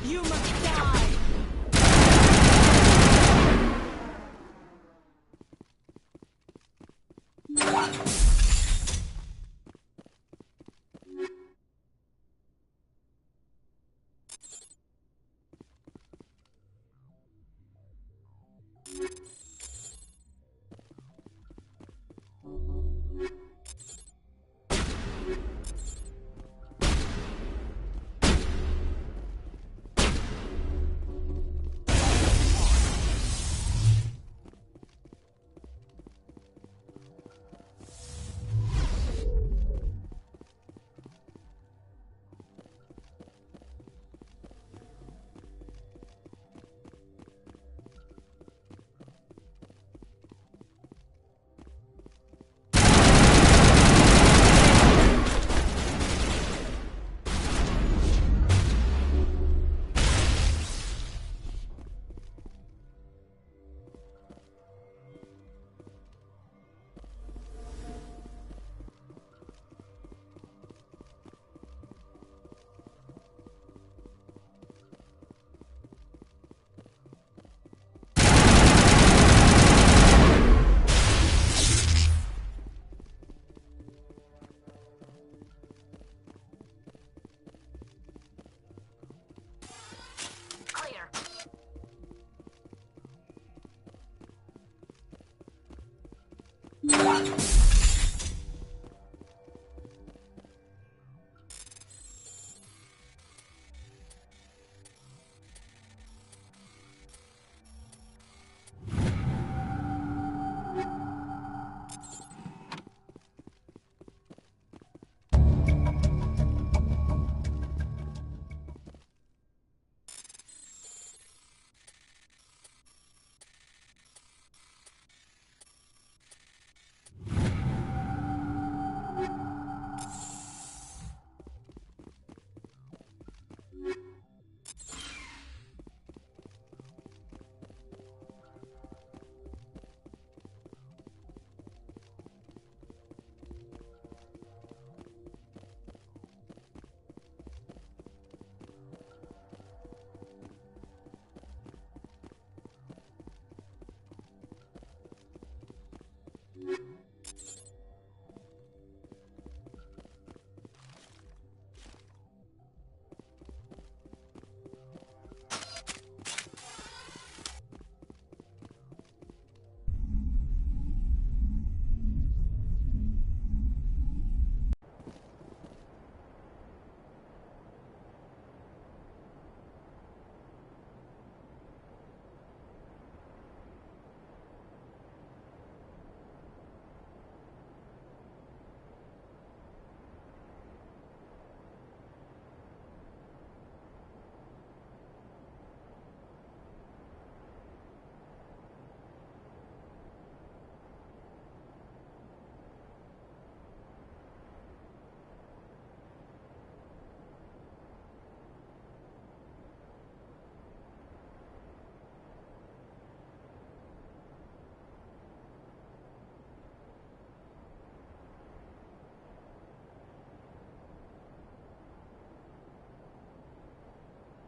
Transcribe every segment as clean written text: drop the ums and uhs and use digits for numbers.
You must die!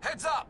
Heads up!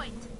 point.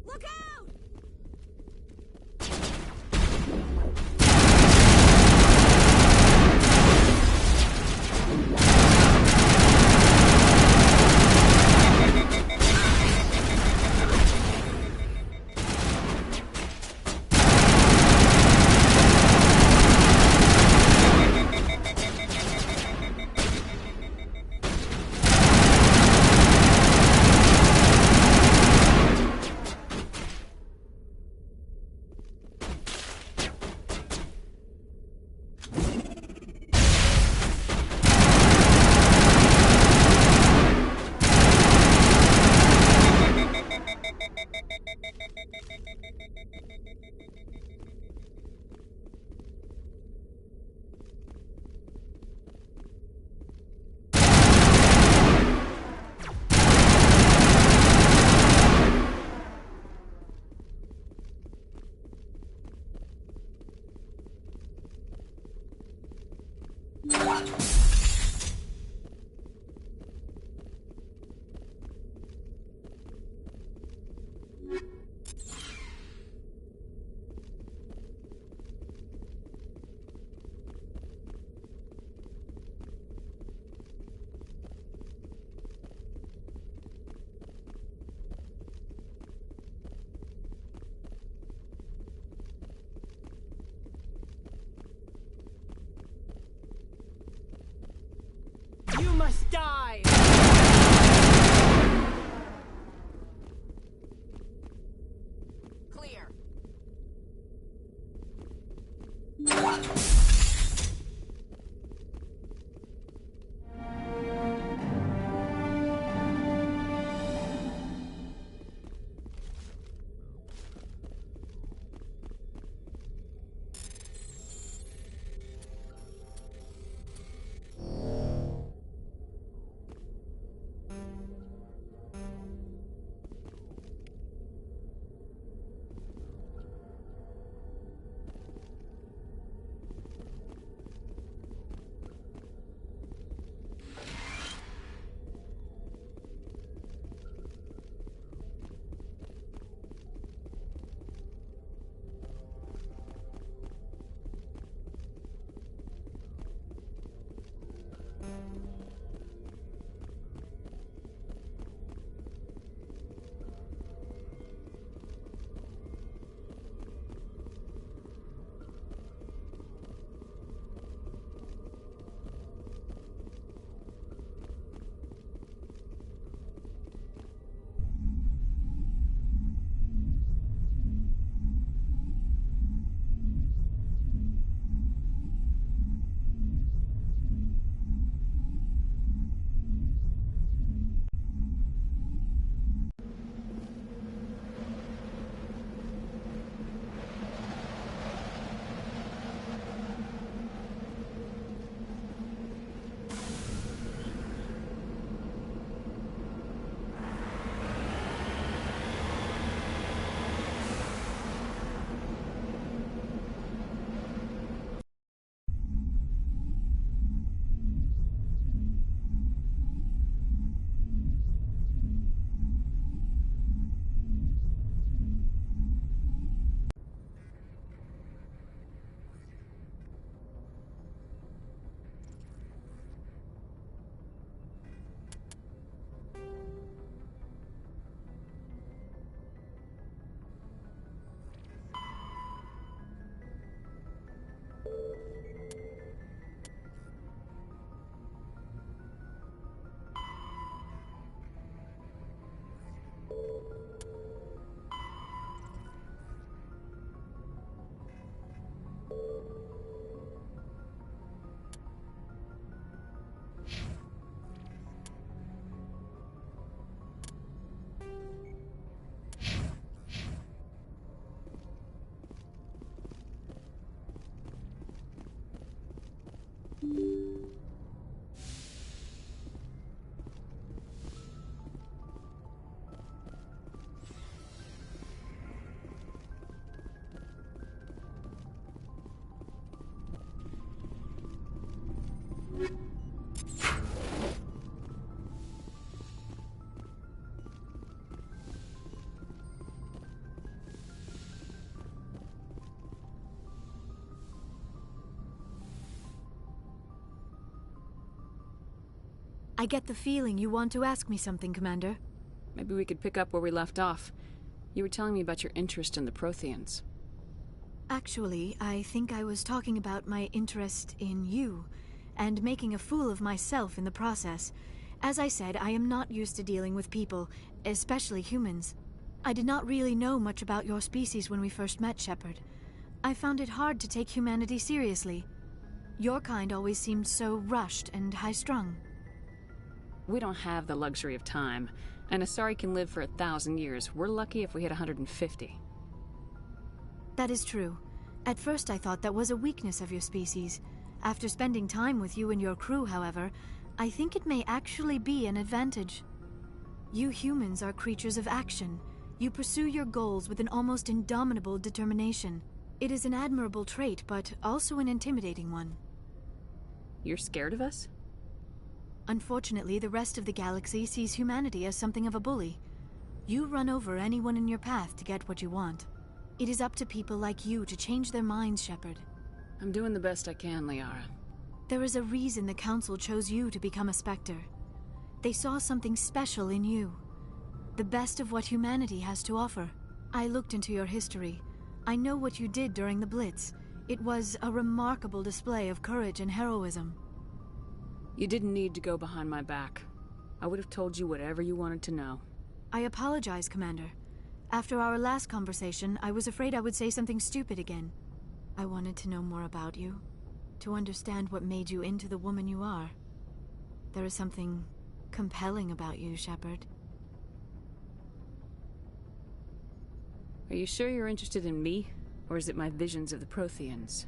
Look out! You must die! Clear. I get the feeling you want to ask me something, Commander. Maybe we could pick up where we left off. You were telling me about your interest in the Protheans. Actually, I think I was talking about my interest in you, and making a fool of myself in the process. As I said, I am not used to dealing with people, especially humans. I did not really know much about your species when we first met, Shepard. I found it hard to take humanity seriously. Your kind always seemed so rushed and high-strung. We don't have the luxury of time, and Asari can live for 1,000 years. We're lucky if we hit 150. That is true. At first I thought that was a weakness of your species. After spending time with you and your crew, however, I think it may actually be an advantage. You humans are creatures of action. You pursue your goals with an almost indomitable determination. It is an admirable trait, but also an intimidating one. You're scared of us? Unfortunately, the rest of the galaxy sees humanity as something of a bully. You run over anyone in your path to get what you want. It is up to people like you to change their minds, Shepard. I'm doing the best I can, Liara. There is a reason the Council chose you to become a Spectre. They saw something special in you. The best of what humanity has to offer. I looked into your history. I know what you did during the Blitz. It was a remarkable display of courage and heroism. You didn't need to go behind my back. I would have told you whatever you wanted to know. I apologize, Commander. After our last conversation, I was afraid I would say something stupid again. I wanted to know more about you, to understand what made you into the woman you are. There is something compelling about you, Shepard. Are you sure you're interested in me, or is it my visions of the Protheans?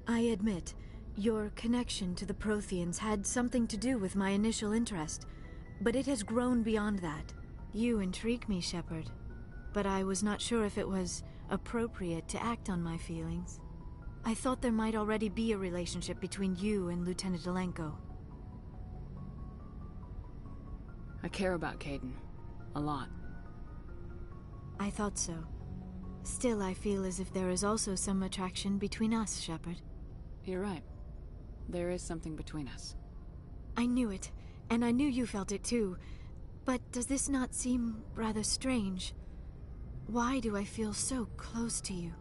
I admit, your connection to the Protheans had something to do with my initial interest, but it has grown beyond that. You intrigue me, Shepard, but I was not sure if it was appropriate to act on my feelings. I thought there might already be a relationship between you and Lieutenant Alenko. I care about Kaidan. A lot. I thought so. Still, I feel as if there is also some attraction between us, Shepard. You're right. There is something between us. I knew it, and I knew you felt it too. But does this not seem rather strange? Why do I feel so close to you?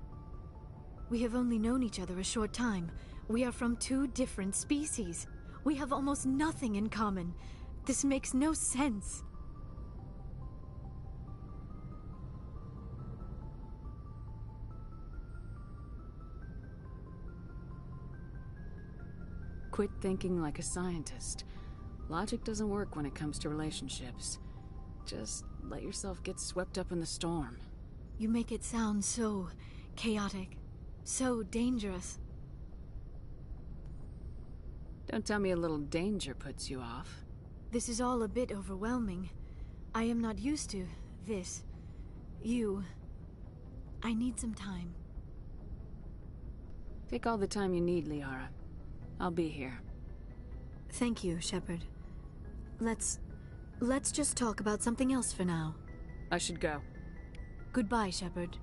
We have only known each other a short time. We are from two different species. We have almost nothing in common. This makes no sense. Quit thinking like a scientist. Logic doesn't work when it comes to relationships. Just let yourself get swept up in the storm. You make it sound so chaotic, so dangerous. Don't tell me a little danger puts you off. This is all a bit overwhelming. I am not used to this. You. I need some time. Take all the time you need, Liara. I'll be here. Thank you, Shepard. Let's just talk about something else for now. I should go. Goodbye, Shepard.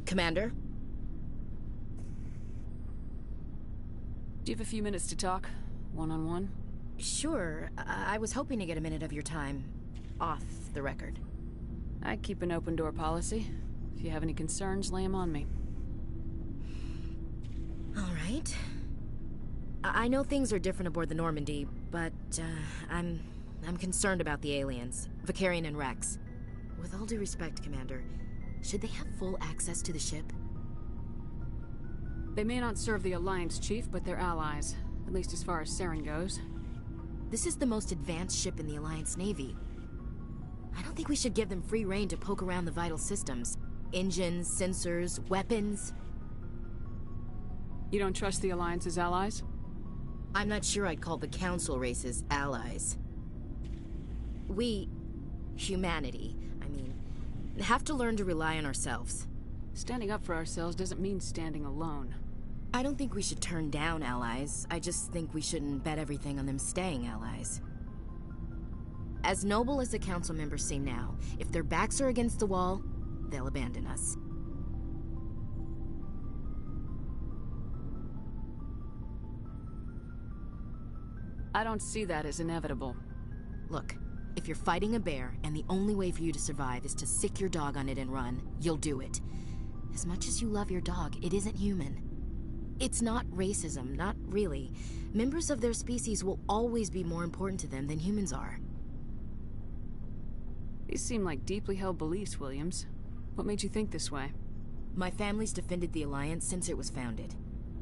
Commander? Do you have a few minutes to talk? One-on-one? Sure. I was hoping to get a minute of your time. Off the record. I keep an open door policy. If you have any concerns, lay them on me. All right. I know things are different aboard the Normandy, but, I'm concerned about the aliens, Vicarian and Rex. With all due respect, Commander, should they have full access to the ship? They may not serve the Alliance, Chief, but they're allies. At least as far as Saren goes. This is the most advanced ship in the Alliance Navy. I don't think we should give them free rein to poke around the vital systems. Engines, sensors, weapons. You don't trust the Alliance's allies? I'm not sure I'd call the Council races allies. We, humanity, I mean, have to learn to rely on ourselves. Standing up for ourselves doesn't mean standing alone. I don't think we should turn down allies. I just think we shouldn't bet everything on them staying allies. As noble as the Council members seem now, if their backs are against the wall, they'll abandon us. I don't see that as inevitable. Look, if you're fighting a bear and the only way for you to survive is to sick your dog on it and run, you'll do it. As much as you love your dog, it isn't human. It's not racism, not really. Members of their species will always be more important to them than humans are. These seem like deeply held beliefs, Williams. What made you think this way? My family's defended the Alliance since it was founded.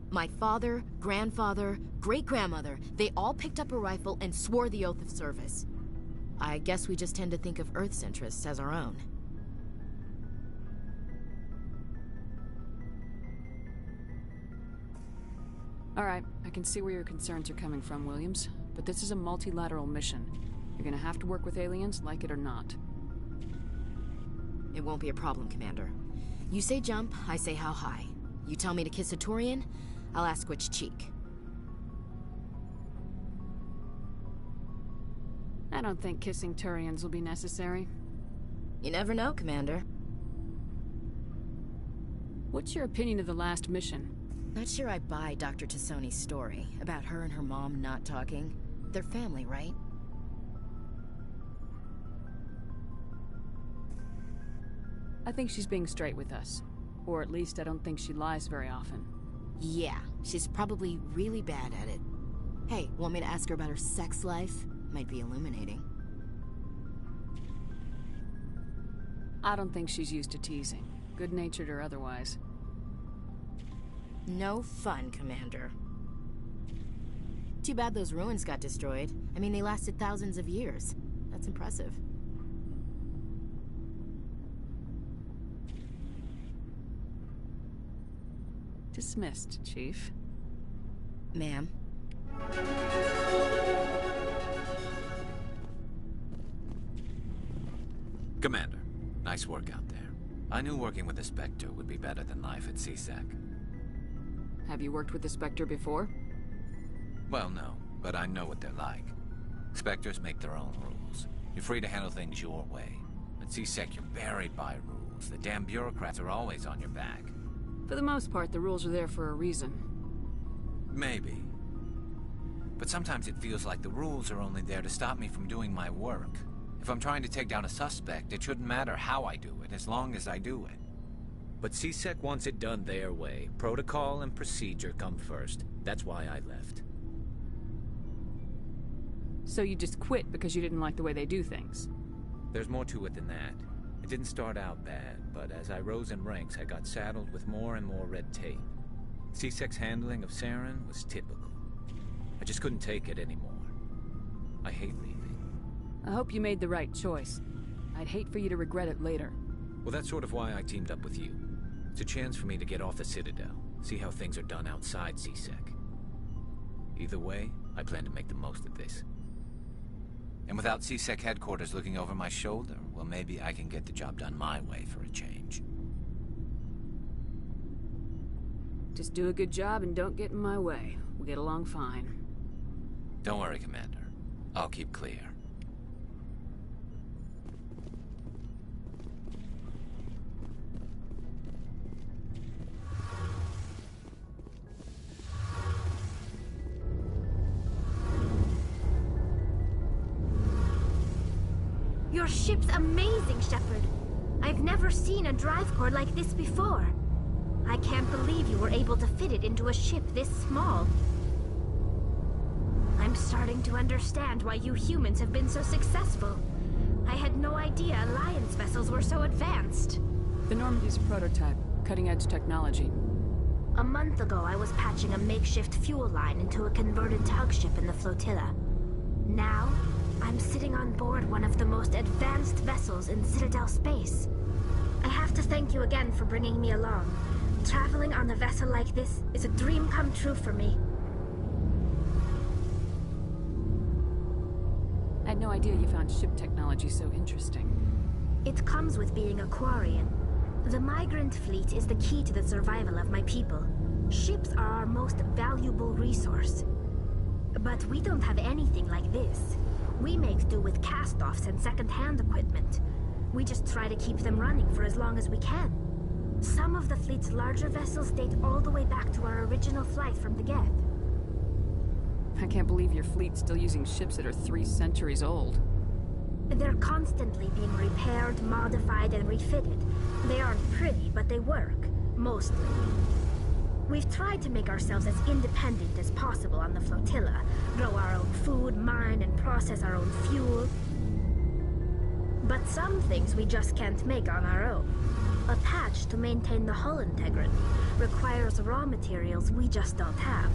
My father, grandfather, great-grandmother, they all picked up a rifle and swore the oath of service. I guess we just tend to think of Earth's interests as our own. All right, I can see where your concerns are coming from, Williams. But this is a multilateral mission. You're gonna have to work with aliens, like it or not. It won't be a problem, Commander. You say jump, I say how high. You tell me to kiss a Turian, I'll ask which cheek. I don't think kissing Turians will be necessary. You never know, Commander. What's your opinion of the last mission? Not sure I buy Dr. Tassoni's story about her and her mom not talking. They're family, right? I think she's being straight with us. Or at least I don't think she lies very often. Yeah, she's probably really bad at it. Hey, want me to ask her about her sex life? Might be illuminating. I don't think she's used to teasing, good-natured or otherwise. No fun, Commander. Too bad those ruins got destroyed. I mean, they lasted thousands of years. That's impressive. Dismissed, Chief. Ma'am? Commander, nice work out there. I knew working with the Spectre would be better than life at CSEC. Have you worked with the Spectre before? Well, no, but I know what they're like. Spectres make their own rules. You're free to handle things your way. At CSEC, you're buried by rules. The damn bureaucrats are always on your back. For the most part, the rules are there for a reason. Maybe. But sometimes it feels like the rules are only there to stop me from doing my work. If I'm trying to take down a suspect, it shouldn't matter how I do it, as long as I do it. But CSEC wants it done their way. Protocol and procedure come first. That's why I left. So you just quit because you didn't like the way they do things? There's more to it than that. It didn't start out bad, but as I rose in ranks, I got saddled with more and more red tape. CSEC's handling of Saren was typical. I just couldn't take it anymore. I hate leaving. I hope you made the right choice. I'd hate for you to regret it later. Well, that's sort of why I teamed up with you. It's a chance for me to get off the Citadel, see how things are done outside CSEC. Either way, I plan to make the most of this. And without CSEC headquarters looking over my shoulder, well, maybe I can get the job done my way for a change. Just do a good job and don't get in my way. We'll get along fine. Don't worry, Commander. I'll keep clear. Your ship's amazing, Shepard. I've never seen a drive core like this before. I can't believe you were able to fit it into a ship this small. starting to understand why you humans have been so successful. I had no idea Alliance vessels were so advanced. The Normandy's a prototype, cutting-edge technology. A month ago, I was patching a makeshift fuel line into a converted tug ship in the flotilla. Now, I'm sitting on board one of the most advanced vessels in Citadel space. I have to thank you again for bringing me along. Traveling on a vessel like this is a dream come true for me. I had no idea you found ship technology so interesting. It comes with being a Quarian. The migrant fleet is the key to the survival of my people. Ships are our most valuable resource. But we don't have anything like this. We make do with cast-offs and second-hand equipment. We just try to keep them running for as long as we can. Some of the fleet's larger vessels date all the way back to our original flight from the Geth. I can't believe your fleet's still using ships that are 3 centuries old. They're constantly being repaired, modified, and refitted. They aren't pretty, but they work. Mostly. We've tried to make ourselves as independent as possible on the flotilla. Grow our own food, mine, and process our own fuel. But some things we just can't make on our own. A patch to maintain the hull integrity requires raw materials we just don't have.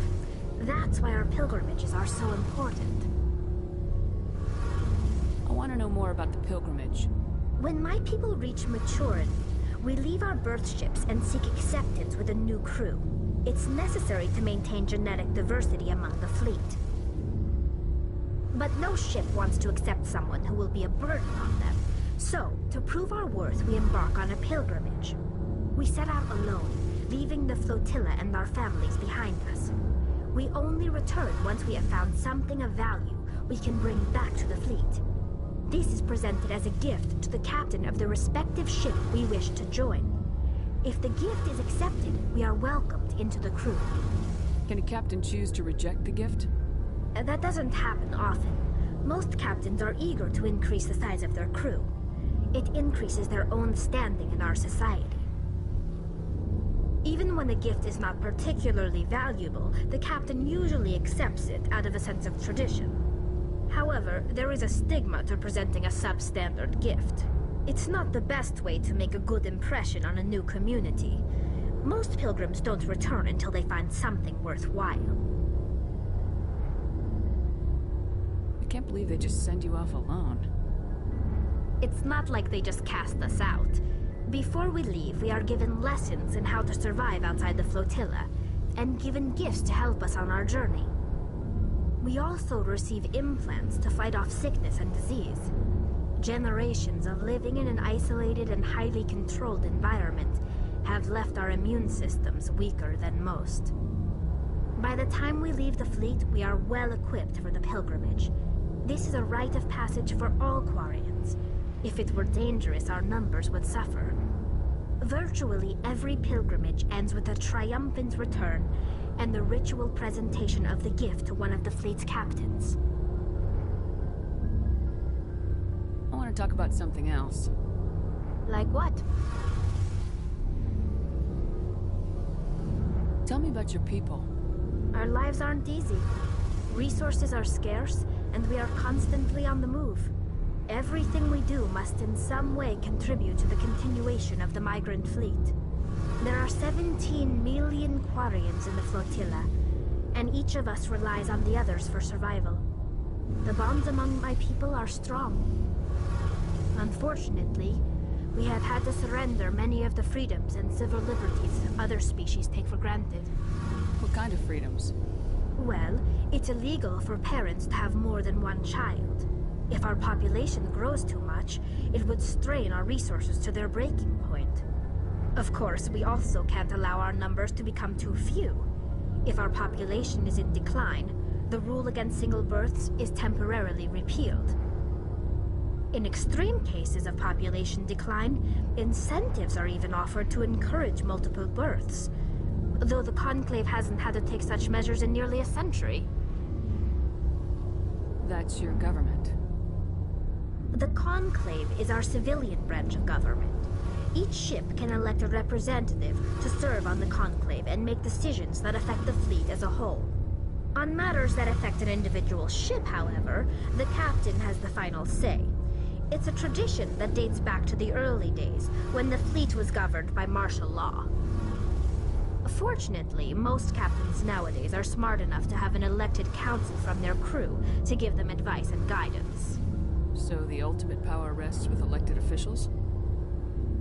That's why our pilgrimages are so important. I want to know more about the pilgrimage. When my people reach maturity, we leave our birth ships and seek acceptance with a new crew. It's necessary to maintain genetic diversity among the fleet. But no ship wants to accept someone who will be a burden on them. So, to prove our worth, we embark on a pilgrimage. We set out alone, leaving the flotilla and our families behind us. We only return once we have found something of value we can bring back to the fleet. This is presented as a gift to the captain of the respective ship we wish to join. If the gift is accepted, we are welcomed into the crew. Can a captain choose to reject the gift? That doesn't happen often. Most captains are eager to increase the size of their crew. It increases their own standing in our society. Even when the gift is not particularly valuable, the captain usually accepts it out of a sense of tradition. However, there is a stigma to presenting a substandard gift. It's not the best way to make a good impression on a new community. Most pilgrims don't return until they find something worthwhile. I can't believe they just send you off alone. It's not like they just cast us out. Before we leave, we are given lessons in how to survive outside the flotilla, and given gifts to help us on our journey. We also receive implants to fight off sickness and disease. Generations of living in an isolated and highly controlled environment have left our immune systems weaker than most. By the time we leave the fleet, we are well equipped for the pilgrimage. This is a rite of passage for all Quarians. If it were dangerous, our numbers would suffer. Virtually every pilgrimage ends with a triumphant return and the ritual presentation of the gift to one of the fleet's captains. I want to talk about something else. Like what? Tell me about your people. Our lives aren't easy. Resources are scarce, and we are constantly on the move. Everything we do must in some way contribute to the continuation of the migrant fleet. There are 17 million Quarians in the flotilla, and each of us relies on the others for survival. The bonds among my people are strong. Unfortunately, we have had to surrender many of the freedoms and civil liberties other species take for granted. What kind of freedoms? Well, it's illegal for parents to have more than one child. If our population grows too much, it would strain our resources to their breaking point. Of course, we also can't allow our numbers to become too few. If our population is in decline, the rule against single births is temporarily repealed. In extreme cases of population decline, incentives are even offered to encourage multiple births, though the Conclave hasn't had to take such measures in nearly a century. That's your government. The Conclave is our civilian branch of government. Each ship can elect a representative to serve on the Conclave and make decisions that affect the fleet as a whole. On matters that affect an individual ship, however, the captain has the final say. It's a tradition that dates back to the early days, when the fleet was governed by martial law. Fortunately, most captains nowadays are smart enough to have an elected council from their crew to give them advice and guidance. So the ultimate power rests with elected officials?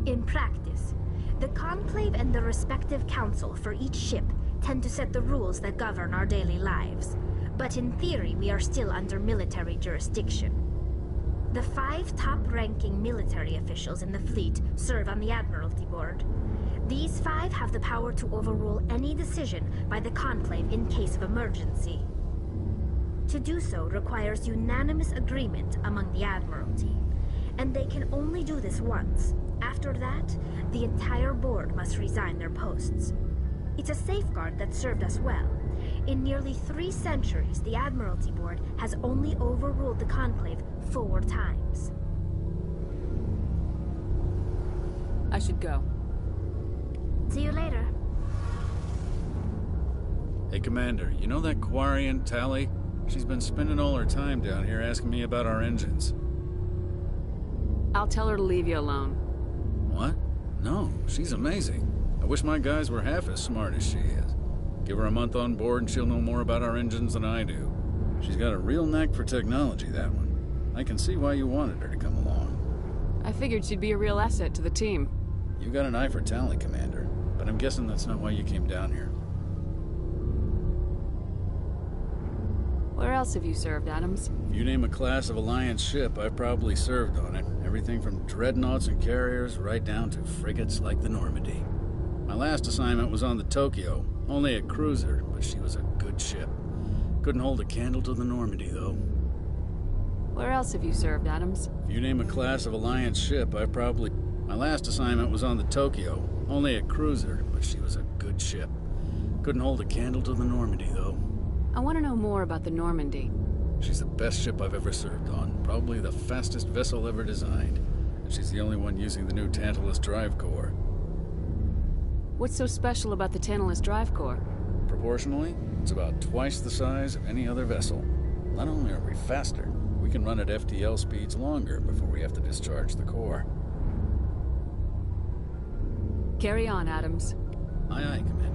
In practice, the Conclave and the respective council for each ship tend to set the rules that govern our daily lives. But in theory, we are still under military jurisdiction. The 5 top-ranking military officials in the fleet serve on the Admiralty Board. These 5 have the power to overrule any decision by the Conclave in case of emergency. To do so requires unanimous agreement among the Admiralty, and they can only do this once. After that, the entire board must resign their posts. It's a safeguard that served us well. In nearly 3 centuries, the Admiralty Board has only overruled the Conclave 4 times. I should go. See you later. Hey, Commander, you know that Quarian, Tally? She's been spending all her time down here asking me about our engines. I'll tell her to leave you alone. What? No, she's amazing. I wish my guys were half as smart as she is. Give her a month on board and she'll know more about our engines than I do. She's got a real knack for technology, that one. I can see why you wanted her to come along. I figured she'd be a real asset to the team. You got an eye for talent, Commander, but I'm guessing that's not why you came down here. Where else have you served, Adams? If you name a class of Alliance ship, I've probably served on it. Everything from dreadnoughts and carriers right down to frigates like the Normandy. My last assignment was on the Tokyo, only a cruiser, but she was a good ship. Couldn't hold a candle to the Normandy, though. Where else have you served, Adams? If you name a class of Alliance ship, I probably... My last assignment was on the Tokyo, only a cruiser, but she was a good ship. Couldn't hold a candle to the Normandy, though. I want to know more about the Normandy. She's the best ship I've ever served on, probably the fastest vessel ever designed. And she's the only one using the new Tantalus drive core. What's so special about the Tantalus drive core? Proportionally, it's about twice the size of any other vessel. Not only are we faster, we can run at FTL speeds longer before we have to discharge the core. Carry on, Adams. Aye, aye, Commander.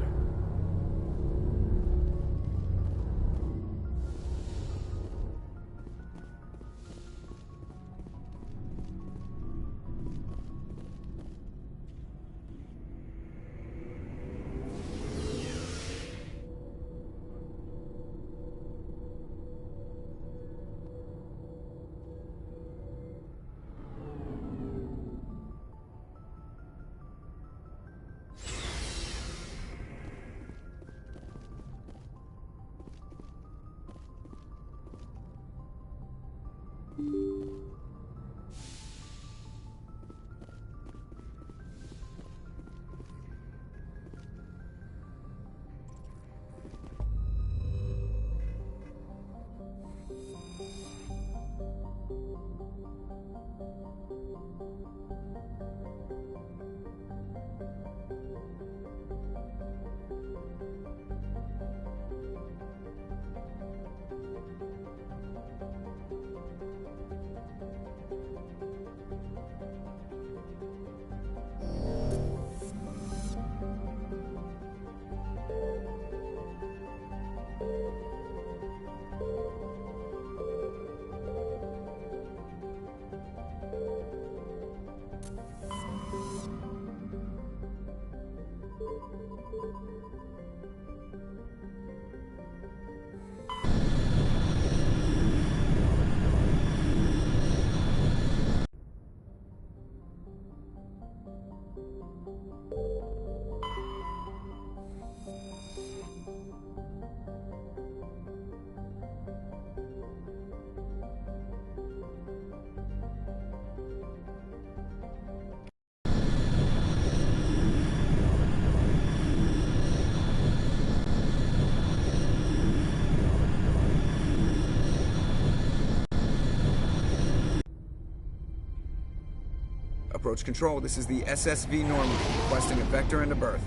Approach control, this is the SSV Normandy, requesting a vector and a berth.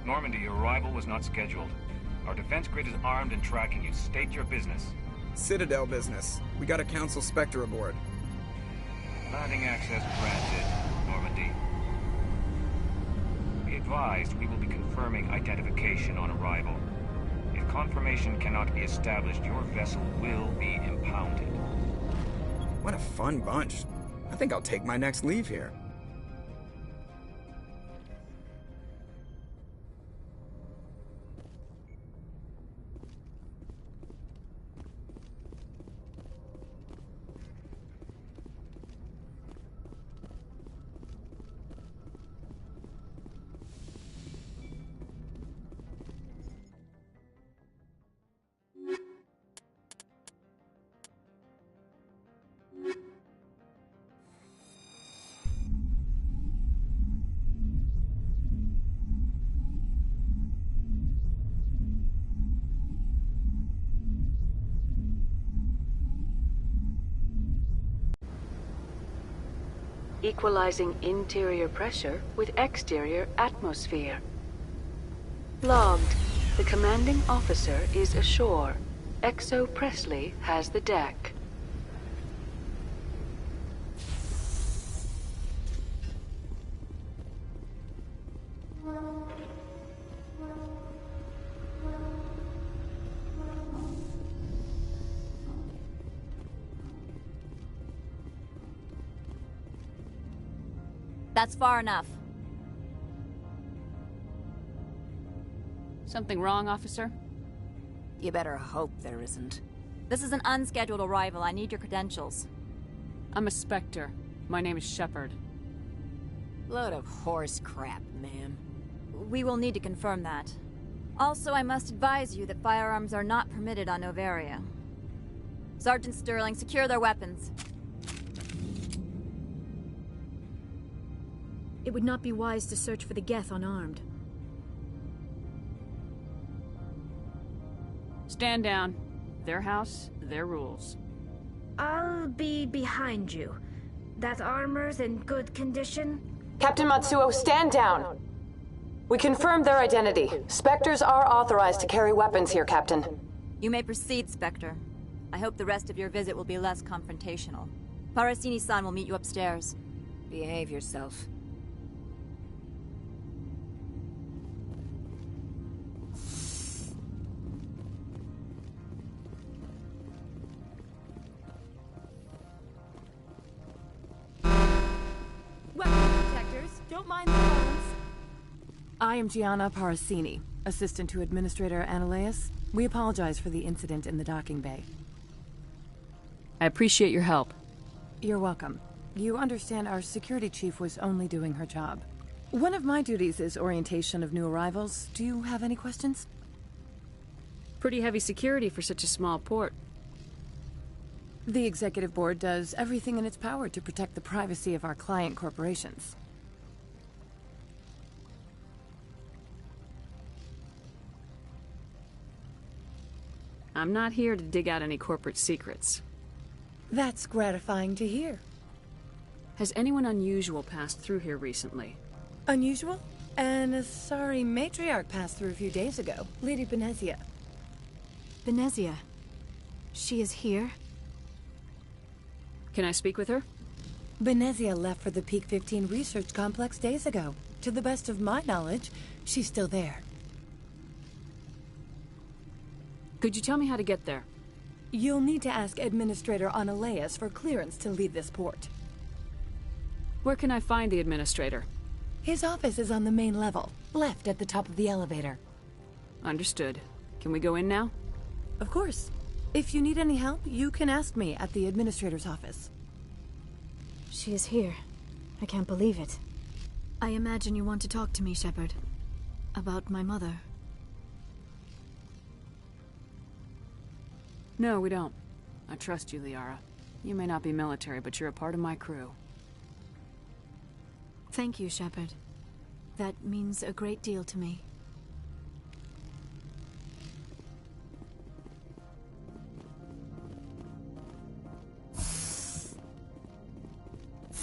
Normandy, your arrival was not scheduled. Our defense grid is armed and tracking you. State your business. Citadel business. We got a Council Spectre aboard. Landing access granted, Normandy. Be advised, we will be confirming identification on arrival. If confirmation cannot be established, your vessel will be impounded. What a fun bunch. I think I'll take my next leave here. Equalizing interior pressure with exterior atmosphere. Logged. The commanding officer is ashore. Exo Presley has the deck. That's far enough. Something wrong, officer? You better hope there isn't. This is an unscheduled arrival. I need your credentials. I'm a Spectre. My name is Shepard. Load of horse crap, ma'am. We will need to confirm that. Also, I must advise you that firearms are not permitted on Novaria. Sergeant Sterling, secure their weapons. It would not be wise to search for the Geth unarmed. Stand down. Their house, their rules. I'll be behind you. That armor's in good condition? Captain Matsuo, stand down! We confirmed their identity. Spectres are authorized to carry weapons here, Captain. You may proceed, Spectre. I hope the rest of your visit will be less confrontational. Parasini-san will meet you upstairs. Behave yourself. Don't mind the phones. I am Gianna Parasini, assistant to Administrator Ananias. We apologize for the incident in the docking bay. I appreciate your help. You're welcome. You understand our security chief was only doing her job. One of my duties is orientation of new arrivals. Do you have any questions? Pretty heavy security for such a small port. The Executive Board does everything in its power to protect the privacy of our client corporations. I'm not here to dig out any corporate secrets. That's gratifying to hear. Has anyone unusual passed through here recently? Unusual? An Asari matriarch passed through a few days ago. Lady Benezia. Benezia? She is here? Can I speak with her? Benezia left for the Peak 15 research complex days ago. To the best of my knowledge, she's still there. Could you tell me how to get there? You'll need to ask Administrator Ananias for clearance to leave this port. Where can I find the Administrator? His office is on the main level, left at the top of the elevator. Understood. Can we go in now? Of course. If you need any help, you can ask me at the Administrator's office. She is here. I can't believe it. I imagine you want to talk to me, Shepard. About my mother. No, we don't. I trust you, Liara. You may not be military, but you're a part of my crew. Thank you, Shepard. That means a great deal to me.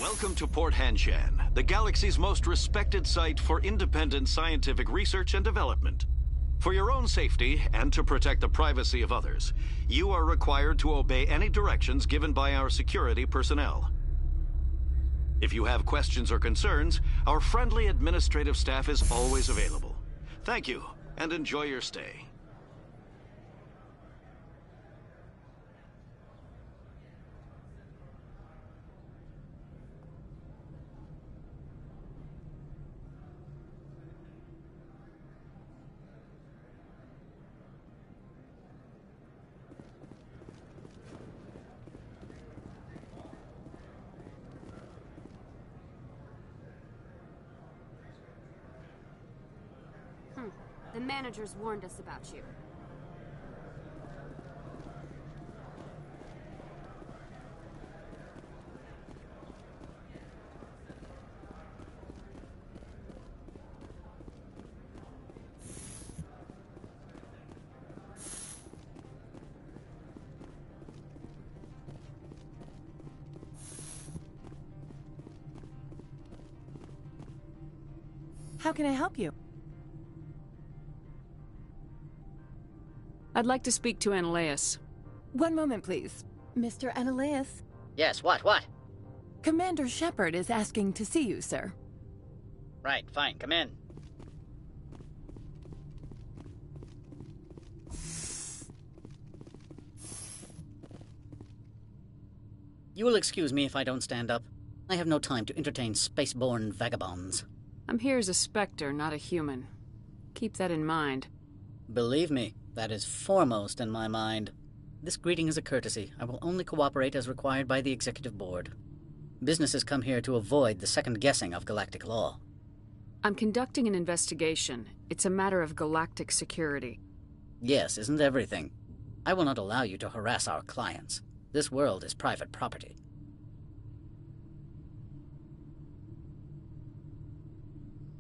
Welcome to Port Hanshan, the galaxy's most respected site for independent scientific research and development. For your own safety and to protect the privacy of others, you are required to obey any directions given by our security personnel. If you have questions or concerns, our friendly administrative staff is always available. Thank you, and enjoy your stay. The managers warned us about you. How can I help you? I'd like to speak to Ananias. One moment, please. Mr. Ananias? Yes, what? Commander Shepard is asking to see you, sir. Right, fine, come in. You will excuse me if I don't stand up. I have no time to entertain spaceborne vagabonds. I'm here as a Spectre, not a human. Keep that in mind. Believe me, that is foremost in my mind. This greeting is a courtesy. I will only cooperate as required by the Executive Board. Businesses come here to avoid the second guessing of galactic law. I'm conducting an investigation. It's a matter of galactic security. Yes, isn't everything? I will not allow you to harass our clients. This world is private property.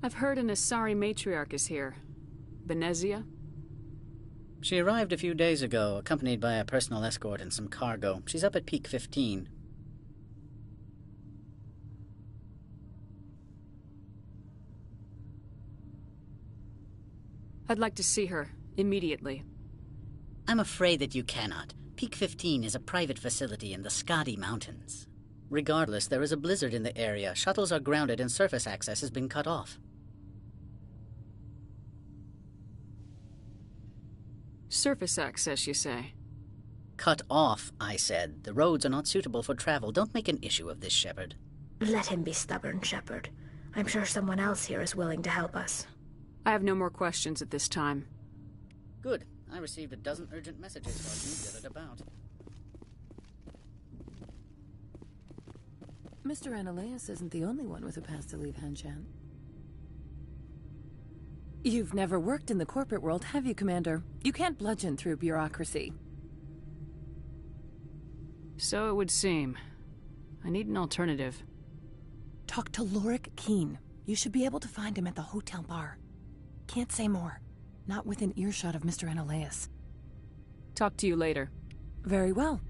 I've heard an Asari matriarch is here. Benezia? She arrived a few days ago, accompanied by a personal escort and some cargo. She's up at Peak 15. I'd like to see her, immediately. I'm afraid that you cannot. Peak 15 is a private facility in the Skadi Mountains. Regardless, there is a blizzard in the area. Shuttles are grounded and surface access has been cut off. Surface access, you say? Cut off, I said. The roads are not suitable for travel. Don't make an issue of this, Shepard. Let him be stubborn, Shepard. I'm sure someone else here is willing to help us. I have no more questions at this time. Good. I received a dozen urgent messages while you gathered about. Mr. Ananias isn't the only one with a pass to leave Hanshan. You've never worked in the corporate world, have you, Commander? You can't bludgeon through bureaucracy. So it would seem. I need an alternative. Talk to Lorik Keen. You should be able to find him at the hotel bar. Can't say more. Not within earshot of Mr. Ananias. Talk to you later. Very well.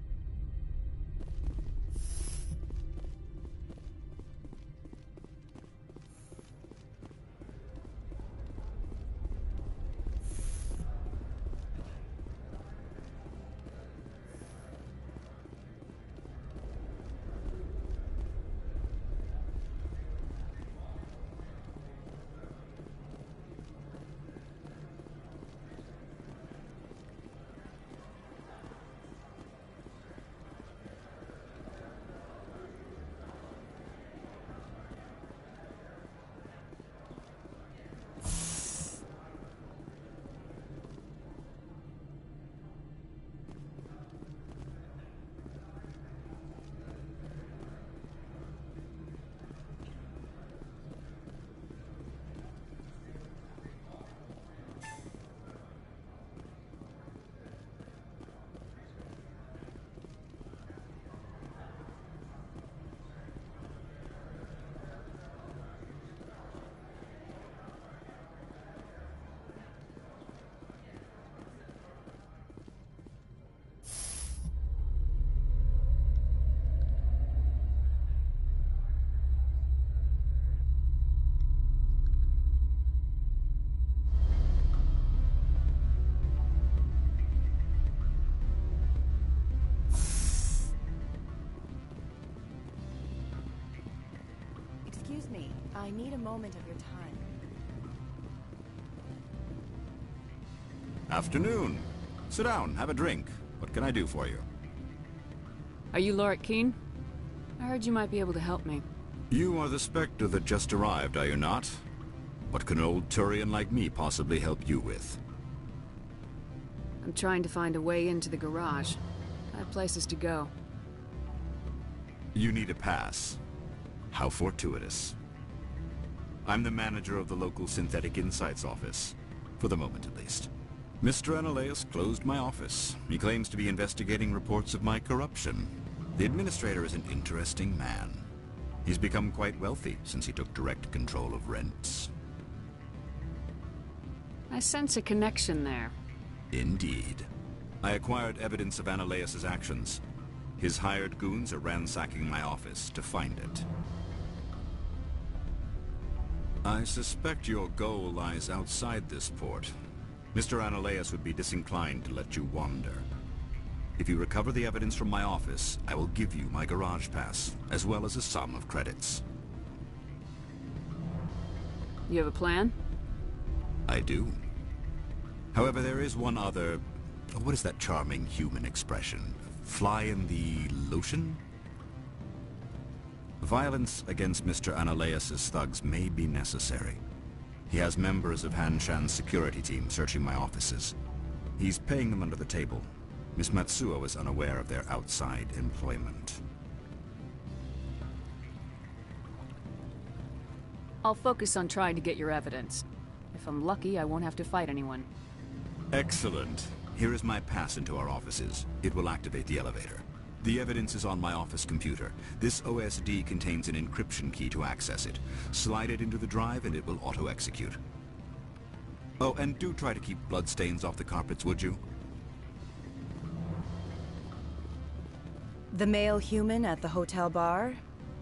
Excuse me, I need a moment of your time. Afternoon. Sit down, have a drink. What can I do for you? Are you Lorik Keene? I heard you might be able to help me. You are the Spectre that just arrived, are you not? What can an old Turian like me possibly help you with? I'm trying to find a way into the garage. I have places to go. You need a pass. How fortuitous. I'm the manager of the local Synthetic Insights office. For the moment, at least. Mr. Analaeus closed my office. He claims to be investigating reports of my corruption. The administrator is an interesting man. He's become quite wealthy since he took direct control of rents. I sense a connection there. Indeed. I acquired evidence of Analaeus' actions. His hired goons are ransacking my office to find it. I suspect your goal lies outside this port. Mr. Analaeus would be disinclined to let you wander. If you recover the evidence from my office, I will give you my garage pass, as well as a sum of credits. You have a plan? I do. However, there is one other... What is that charming human expression? Fly in the lotion? Violence against Mr. Analaeus' thugs may be necessary. He has members of Han Shan's security team searching my offices. He's paying them under the table. Miss Matsuo is unaware of their outside employment. I'll focus on trying to get your evidence. If I'm lucky, I won't have to fight anyone. Excellent. Here is my pass into our offices. It will activate the elevator. The evidence is on my office computer. This OSD contains an encryption key to access it. Slide it into the drive and it will auto-execute. Oh, and do try to keep bloodstains off the carpets, would you? The male human at the hotel bar?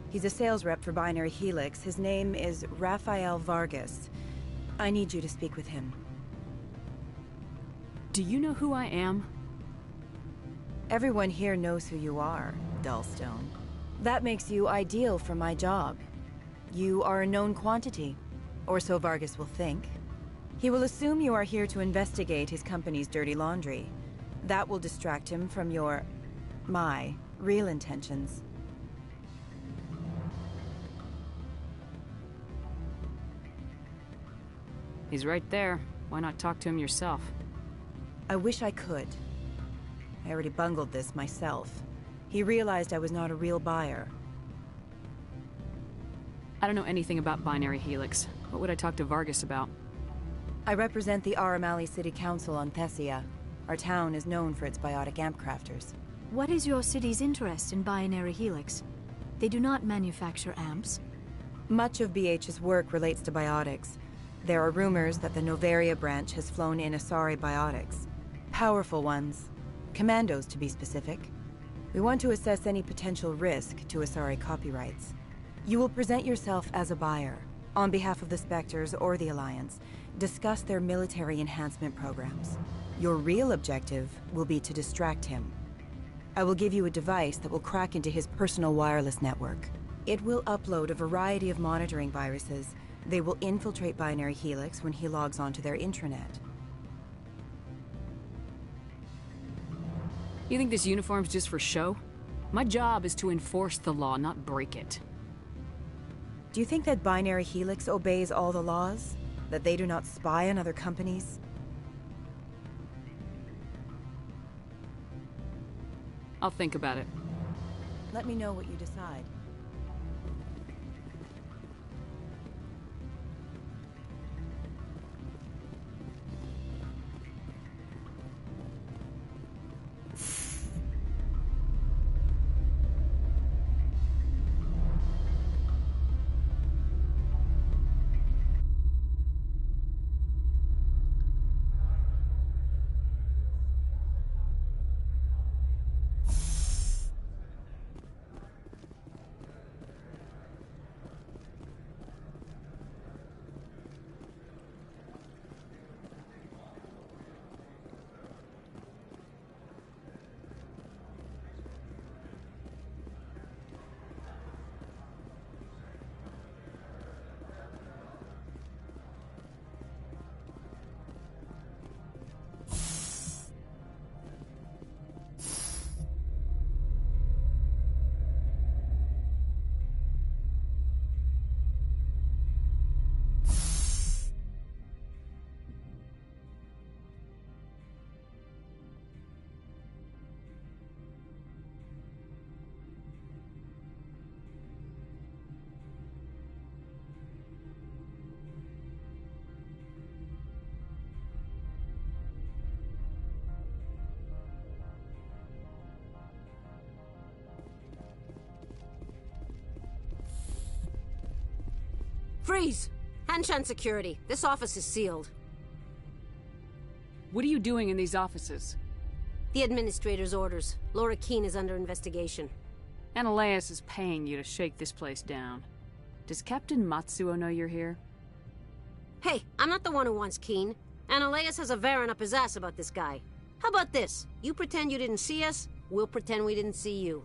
He's a sales rep for Binary Helix. His name is Rafael Vargas. I need you to speak with him. Do you know who I am? Everyone here knows who you are, Dullstone. That makes you ideal for my job. You are a known quantity, or so Vargas will think. He will assume you are here to investigate his company's dirty laundry. That will distract him from my real intentions. He's right there. Why not talk to him yourself? I wish I could. I already bungled this myself. He realized I was not a real buyer. I don't know anything about Binary Helix. What would I talk to Vargas about? I represent the Aramali City Council on Thessia. Our town is known for its biotic amp crafters. What is your city's interest in Binary Helix? They do not manufacture amps. Much of BH's work relates to biotics. There are rumors that the Noveria branch has flown in Asari biotics. Powerful ones. Commandos, to be specific. We want to assess any potential risk to Asari copyrights. You will present yourself as a buyer, on behalf of the Spectres or the Alliance. Discuss their military enhancement programs. Your real objective will be to distract him. I will give you a device that will crack into his personal wireless network. It will upload a variety of monitoring viruses. They will infiltrate Binary Helix when he logs onto their intranet. You think this uniform's just for show? My job is to enforce the law, not break it. Do you think that Binary Helix obeys all the laws? That they do not spy on other companies? I'll think about it. Let me know what you decide. Freeze! Hanshan security. This office is sealed. What are you doing in these offices? The administrator's orders. Laura Keene is under investigation. Ananias is paying you to shake this place down. Does Captain Matsuo know you're here? Hey, I'm not the one who wants Keene. Ananias has a Varen up his ass about this guy. How about this? You pretend you didn't see us, we'll pretend we didn't see you.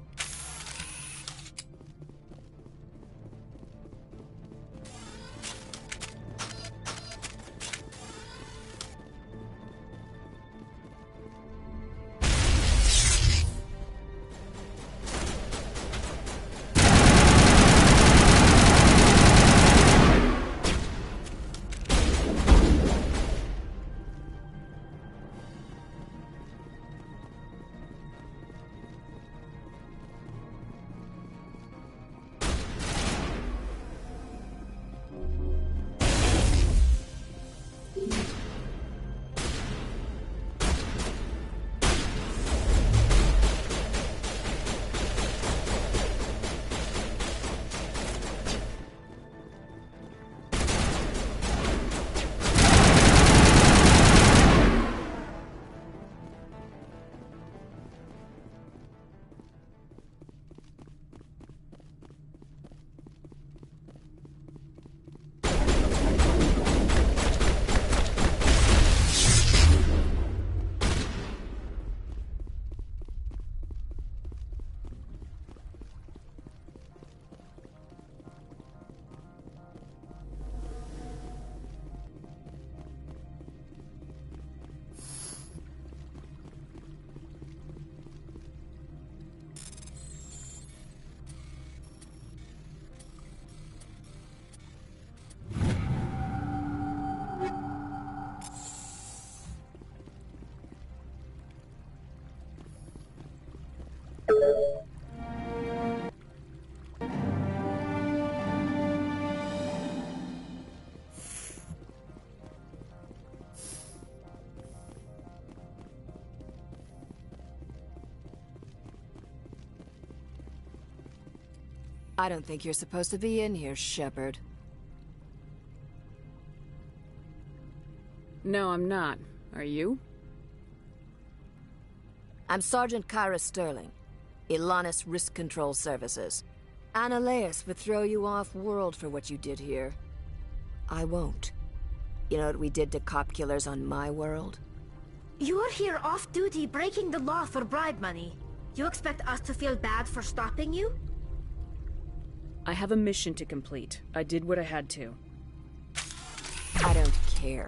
I don't think you're supposed to be in here, Shepard. No, I'm not. Are you? I'm Sergeant Kyra Sterling, Ilanis Risk Control Services. Ananias would throw you off-world for what you did here. I won't. You know what we did to cop killers on my world? You're here off-duty breaking the law for bribe money. You expect us to feel bad for stopping you? I have a mission to complete. I did what I had to. I don't care.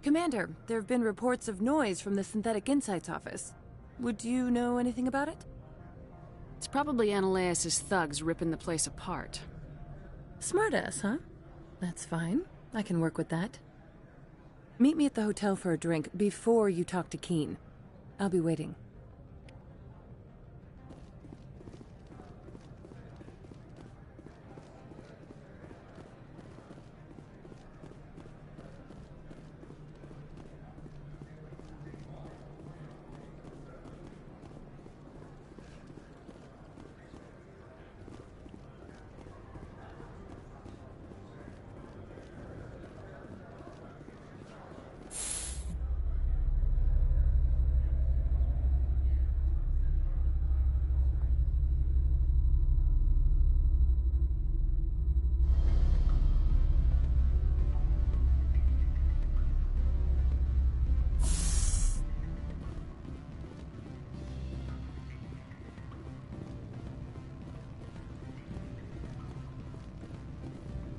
Commander, there have been reports of noise from the Synthetic Insights office. Would you know anything about it? It's probably Ananias' thugs ripping the place apart. Smartass, huh? That's fine. I can work with that. Meet me at the hotel for a drink before you talk to Keene. I'll be waiting.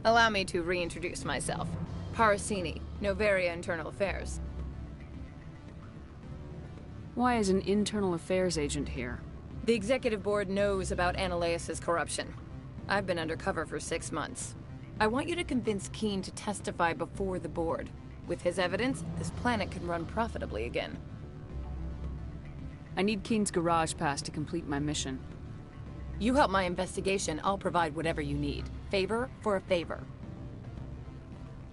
Allow me to reintroduce myself. Parasini, Novaria Internal Affairs. Why is an internal affairs agent here? The executive board knows about Ananias' corruption. I've been undercover for 6 months. I want you to convince Keene to testify before the board. With his evidence, this planet can run profitably again. I need Keene's garage pass to complete my mission. You help my investigation, I'll provide whatever you need. Favor for a favor.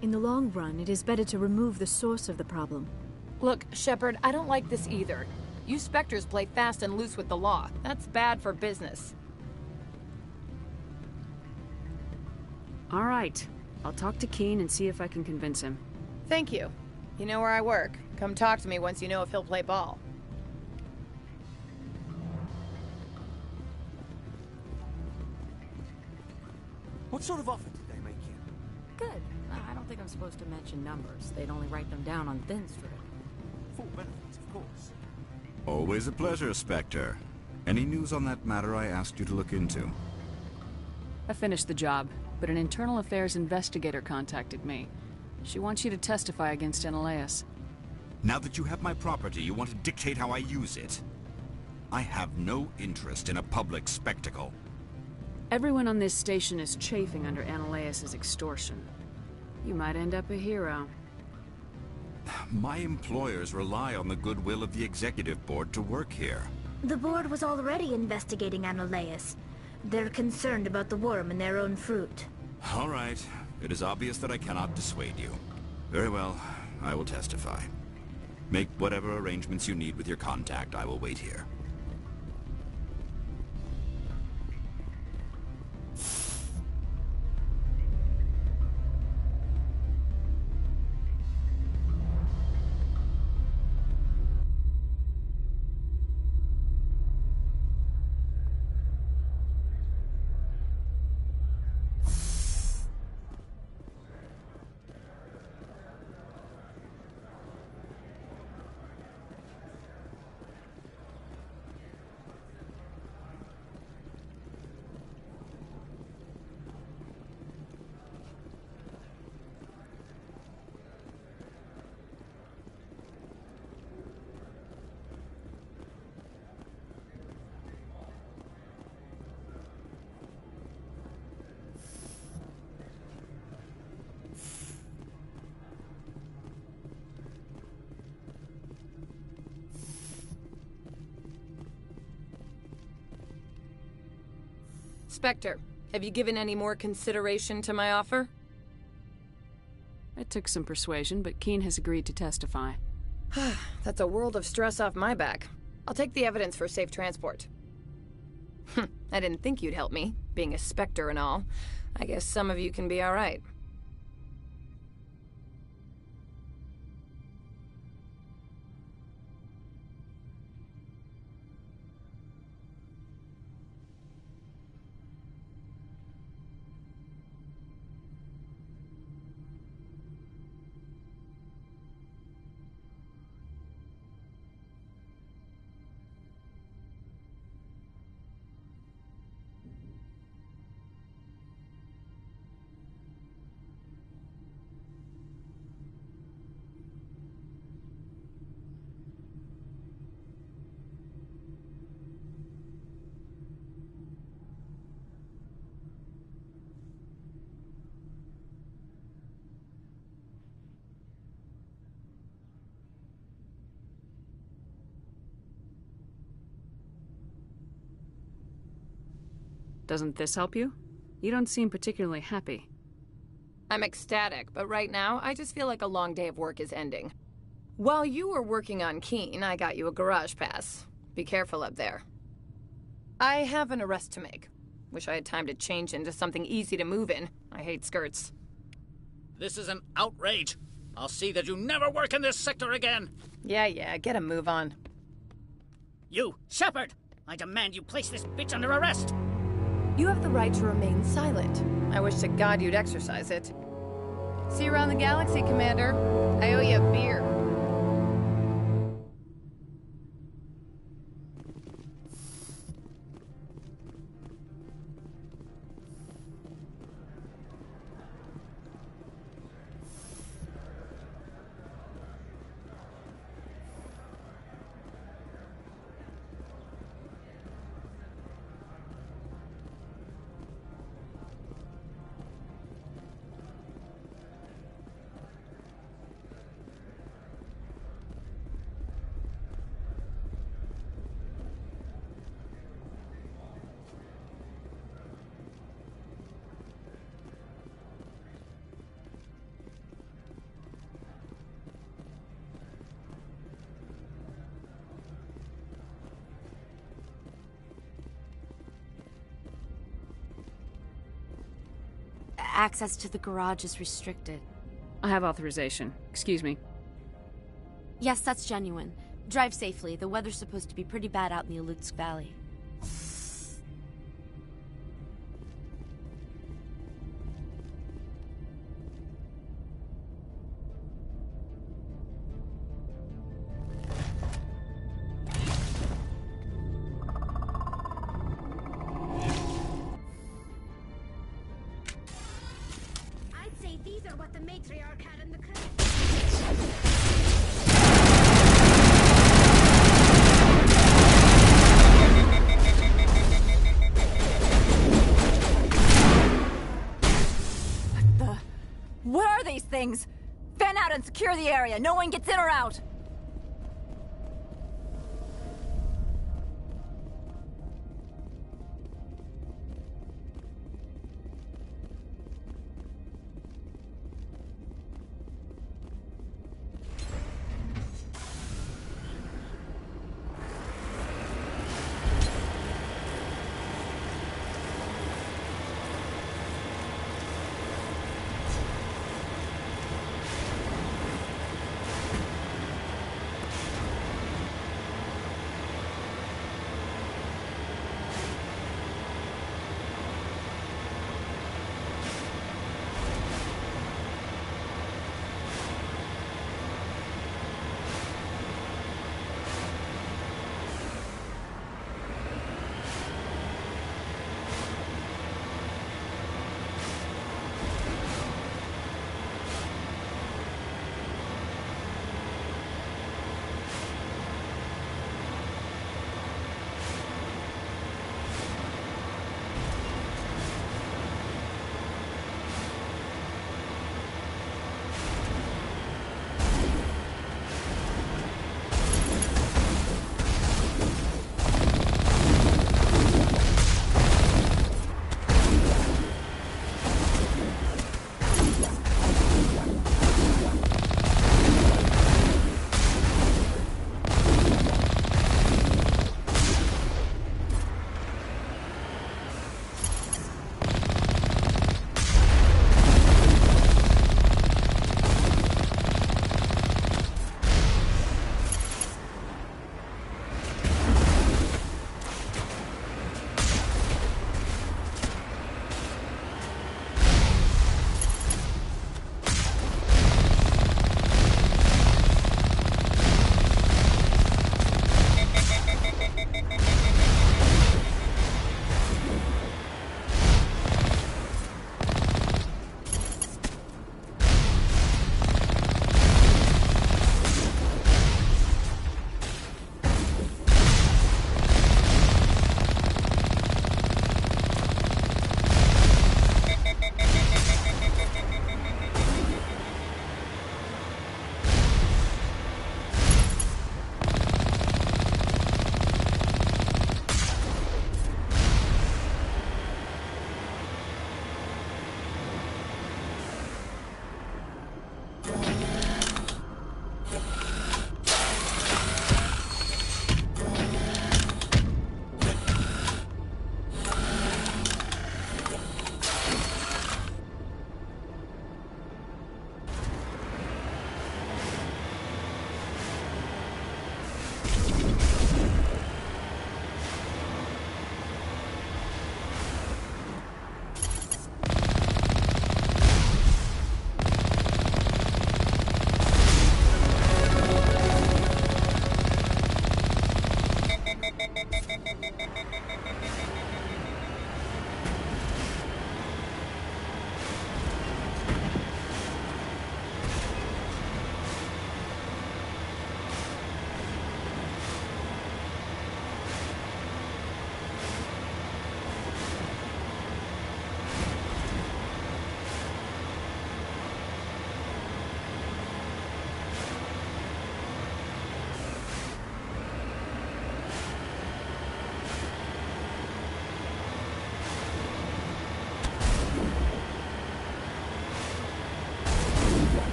In the long run, it is better to remove the source of the problem. Look, Shepard, I don't like this either. You Spectres play fast and loose with the law. That's bad for business. All right. I'll talk to Keene and see if I can convince him. Thank you. You know where I work. Come talk to me once you know if he'll play ball. What sort of offer did they make you? Good. I don't think I'm supposed to mention numbers. They'd only write them down on thin strip. Full benefits, of course. Always a pleasure, Spectre. Any news on that matter I asked you to look into? I finished the job, but an internal affairs investigator contacted me. She wants you to testify against Ananias. Now that you have my property, you want to dictate how I use it. I have no interest in a public spectacle. Everyone on this station is chafing under Ananias' extortion. You might end up a hero. My employers rely on the goodwill of the executive board to work here. The board was already investigating Ananias. They're concerned about the worm in their own fruit. All right. It is obvious that I cannot dissuade you. Very well. I will testify. Make whatever arrangements you need with your contact. I will wait here. Spectre, have you given any more consideration to my offer? It took some persuasion, but Keene has agreed to testify. That's a world of stress off my back. I'll take the evidence for safe transport. I didn't think you'd help me, being a Spectre and all. I guess some of you can be all right. Doesn't this help you? You don't seem particularly happy. I'm ecstatic, but right now, I just feel like a long day of work is ending. While you were working on Keene, I got you a garage pass. Be careful up there. I have an arrest to make. Wish I had time to change into something easy to move in. I hate skirts. This is an outrage. I'll see that you never work in this sector again. Yeah, get a move on. You, Shepard! I demand you place this bitch under arrest! You have the right to remain silent. I wish to God you'd exercise it. See you around the galaxy, Commander. I owe you a beer. access to the garage is restricted. I have authorization. Excuse me. Yes, that's genuine. Drive safely. The weather's supposed to be pretty bad out in the Alutsk Valley. I'd say these are what the matriarch had in the What are these things? Fan out and secure the area. No one gets in or out.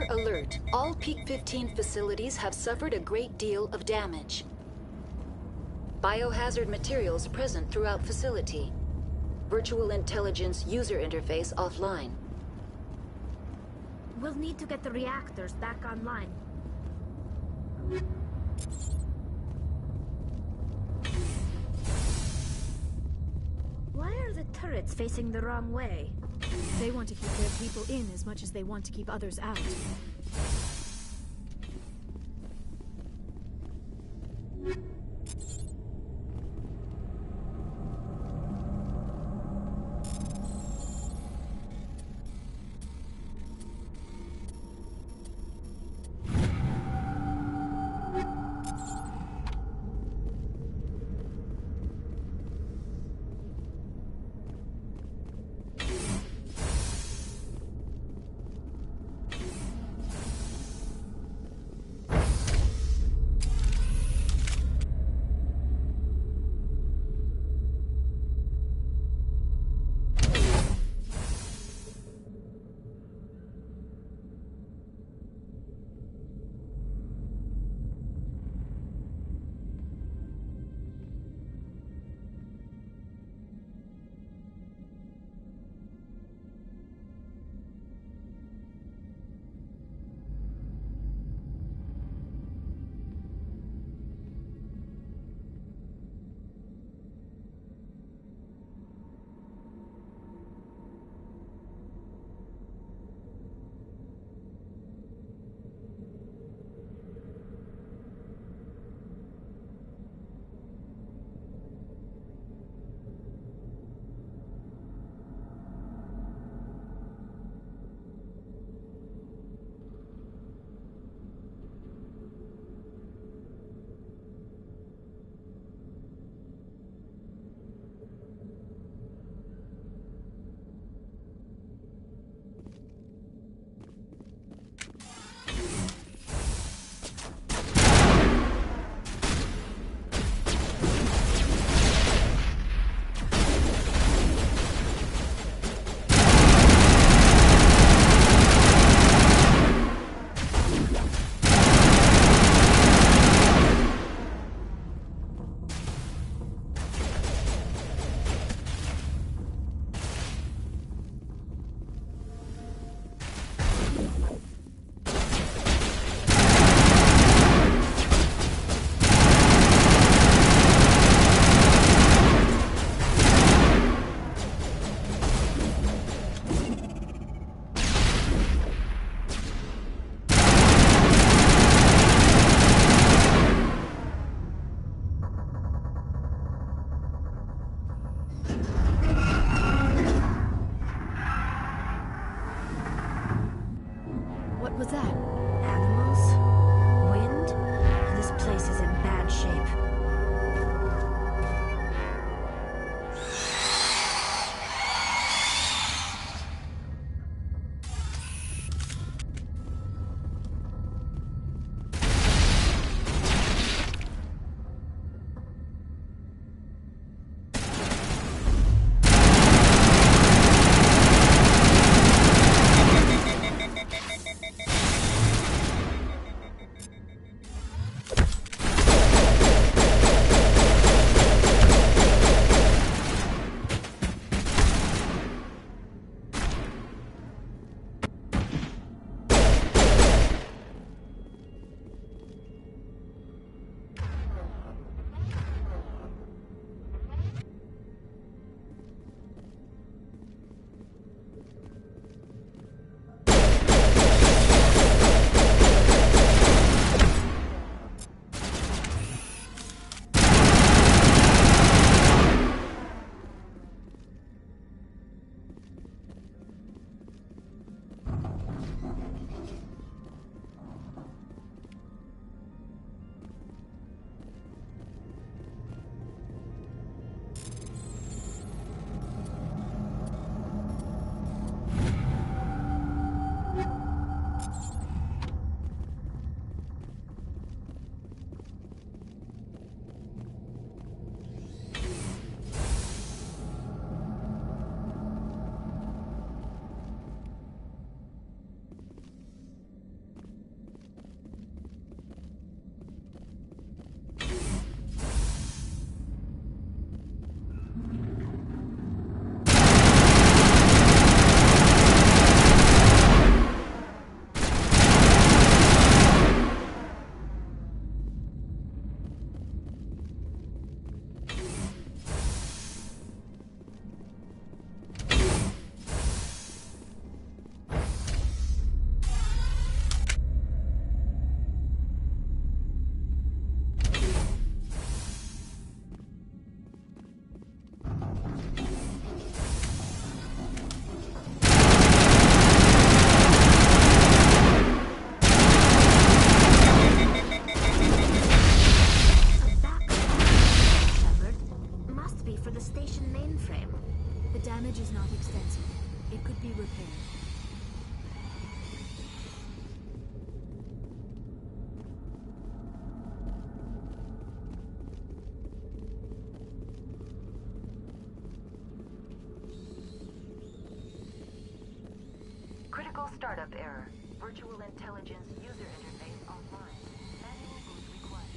alert. All Peak 15 facilities have suffered a great deal of damage. Biohazard materials present throughout facility. Virtual intelligence user interface offline. We'll need to get the reactors back online. Why are the turrets facing the wrong way? They want to keep their people in as much as they want to keep others out. What was that? Animals? Wind? This place is in bad shape. Startup error. Virtual intelligence user interface offline. Manual boot required.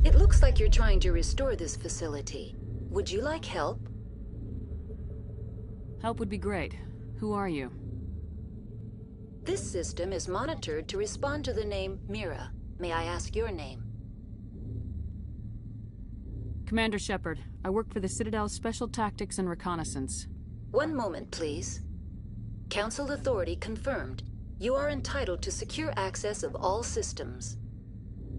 It looks like you're trying to restore this facility. Would you like help? Help would be great. Who are you? This system is monitored to respond to the name Mira. May I ask your name? Commander Shepard. I work for the Citadel's Special Tactics and Reconnaissance. One moment, please. Council authority confirmed. You are entitled to secure access of all systems.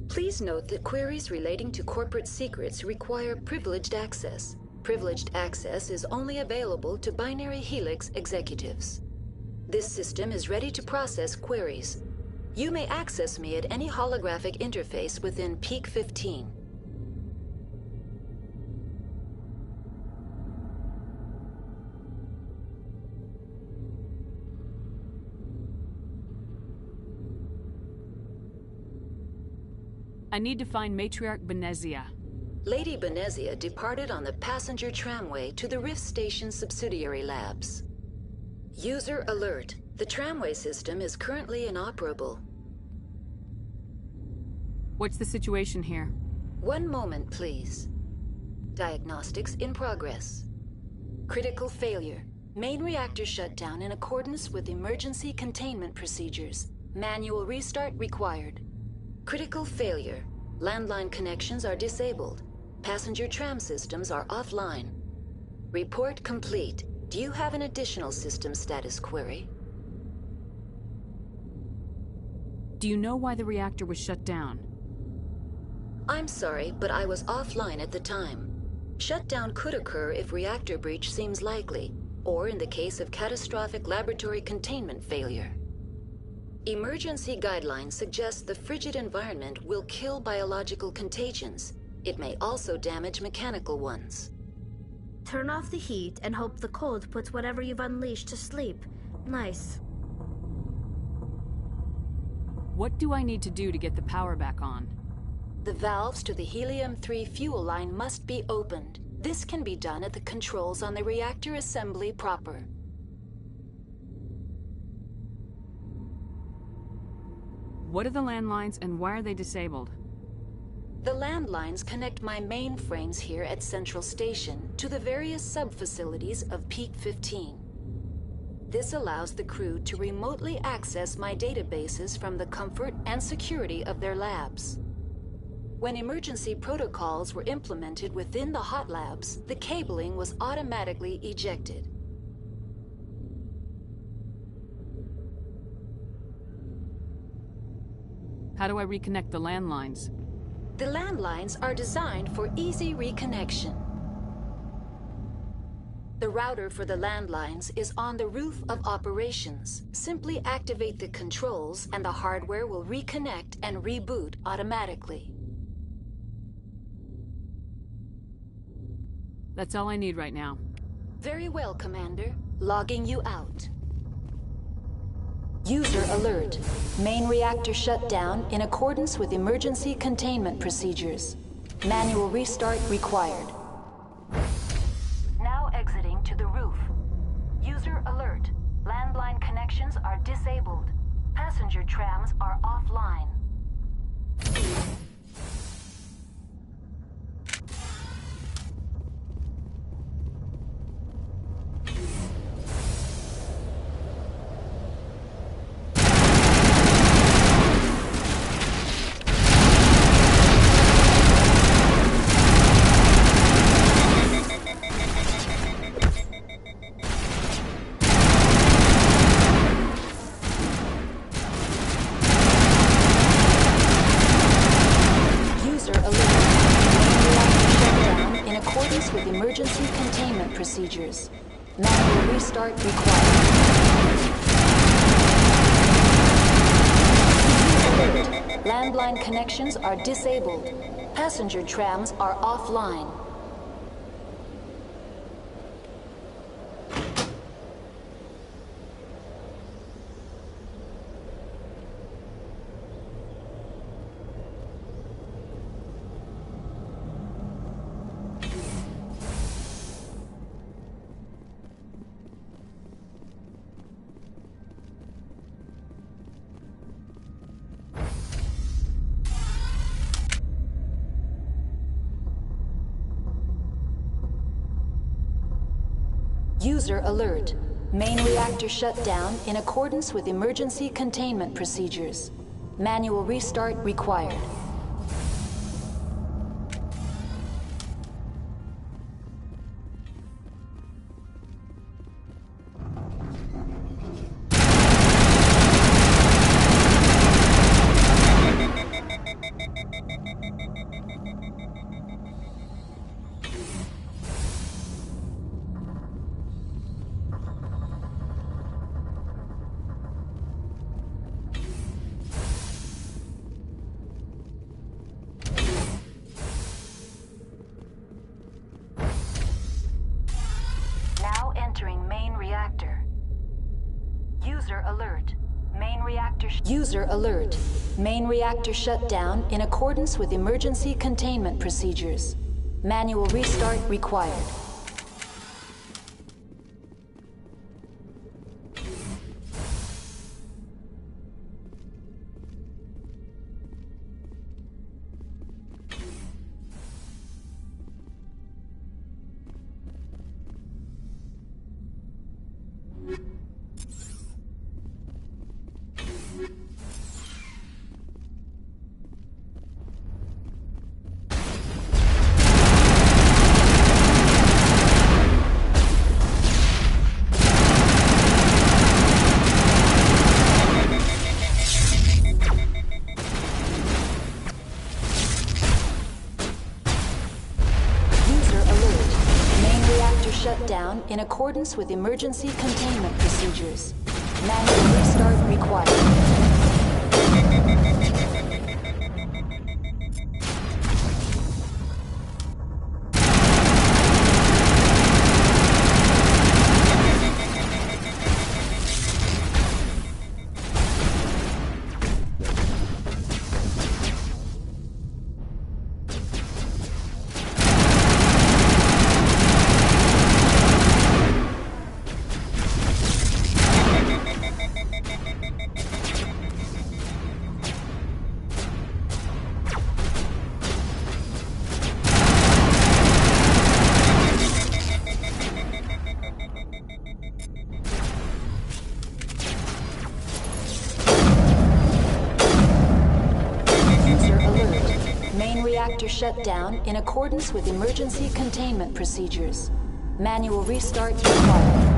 Please note that queries relating to corporate secrets require privileged access. Privileged access is only available to Binary Helix executives. This system is ready to process queries. You may access me at any holographic interface within Peak 15. I need to find Matriarch Benezia. Lady Benezia departed on the passenger tramway to the Rift Station subsidiary labs. User alert. The tramway system is currently inoperable. What's the situation here? One moment, please. Diagnostics in progress. Critical failure. Main reactor shut down in accordance with emergency containment procedures. Manual restart required. Critical failure. Landline connections are disabled. Passenger tram systems are offline. Report complete. Do you have an additional system status query? Do you know why the reactor was shut down? I'm sorry, but I was offline at the time. Shutdown could occur if reactor breach seems likely, or in the case of catastrophic laboratory containment failure. Emergency guidelines suggest the frigid environment will kill biological contagions. It may also damage mechanical ones. Turn off the heat and hope the cold puts whatever you've unleashed to sleep. Nice. What do I need to do to get the power back on? The valves to the helium-3 fuel line must be opened. This can be done at the controls on the reactor assembly proper. What are the landlines and why are they disabled? The landlines connect my mainframes here at Central Station to the various sub-facilities of Peak 15. This allows the crew to remotely access my databases from the comfort and security of their labs. When emergency protocols were implemented within the hot labs, the cabling was automatically ejected. How do I reconnect the landlines? The landlines are designed for easy reconnection. The router for the landlines is on the roof of operations. Simply activate the controls and the hardware will reconnect and reboot automatically. That's all I need right now. Very well, Commander. Logging you out. User alert. Main reactor shut down in accordance with emergency containment procedures. Manual restart required. Now exiting to the roof. User alert. Landline connections are disabled. Passenger trams are offline. Emergency containment procedures. Manual restart required. Alert. Landline connections are disabled. Passenger trams are offline. User alert. Main reactor shut down in accordance with emergency containment procedures. Manual restart required. User alert. Main reactor shut down in accordance with emergency containment procedures. Manual restart required. in accordance with emergency containment procedures. Manual restart required. Reactor shut down in accordance with emergency containment procedures. Manual restart required.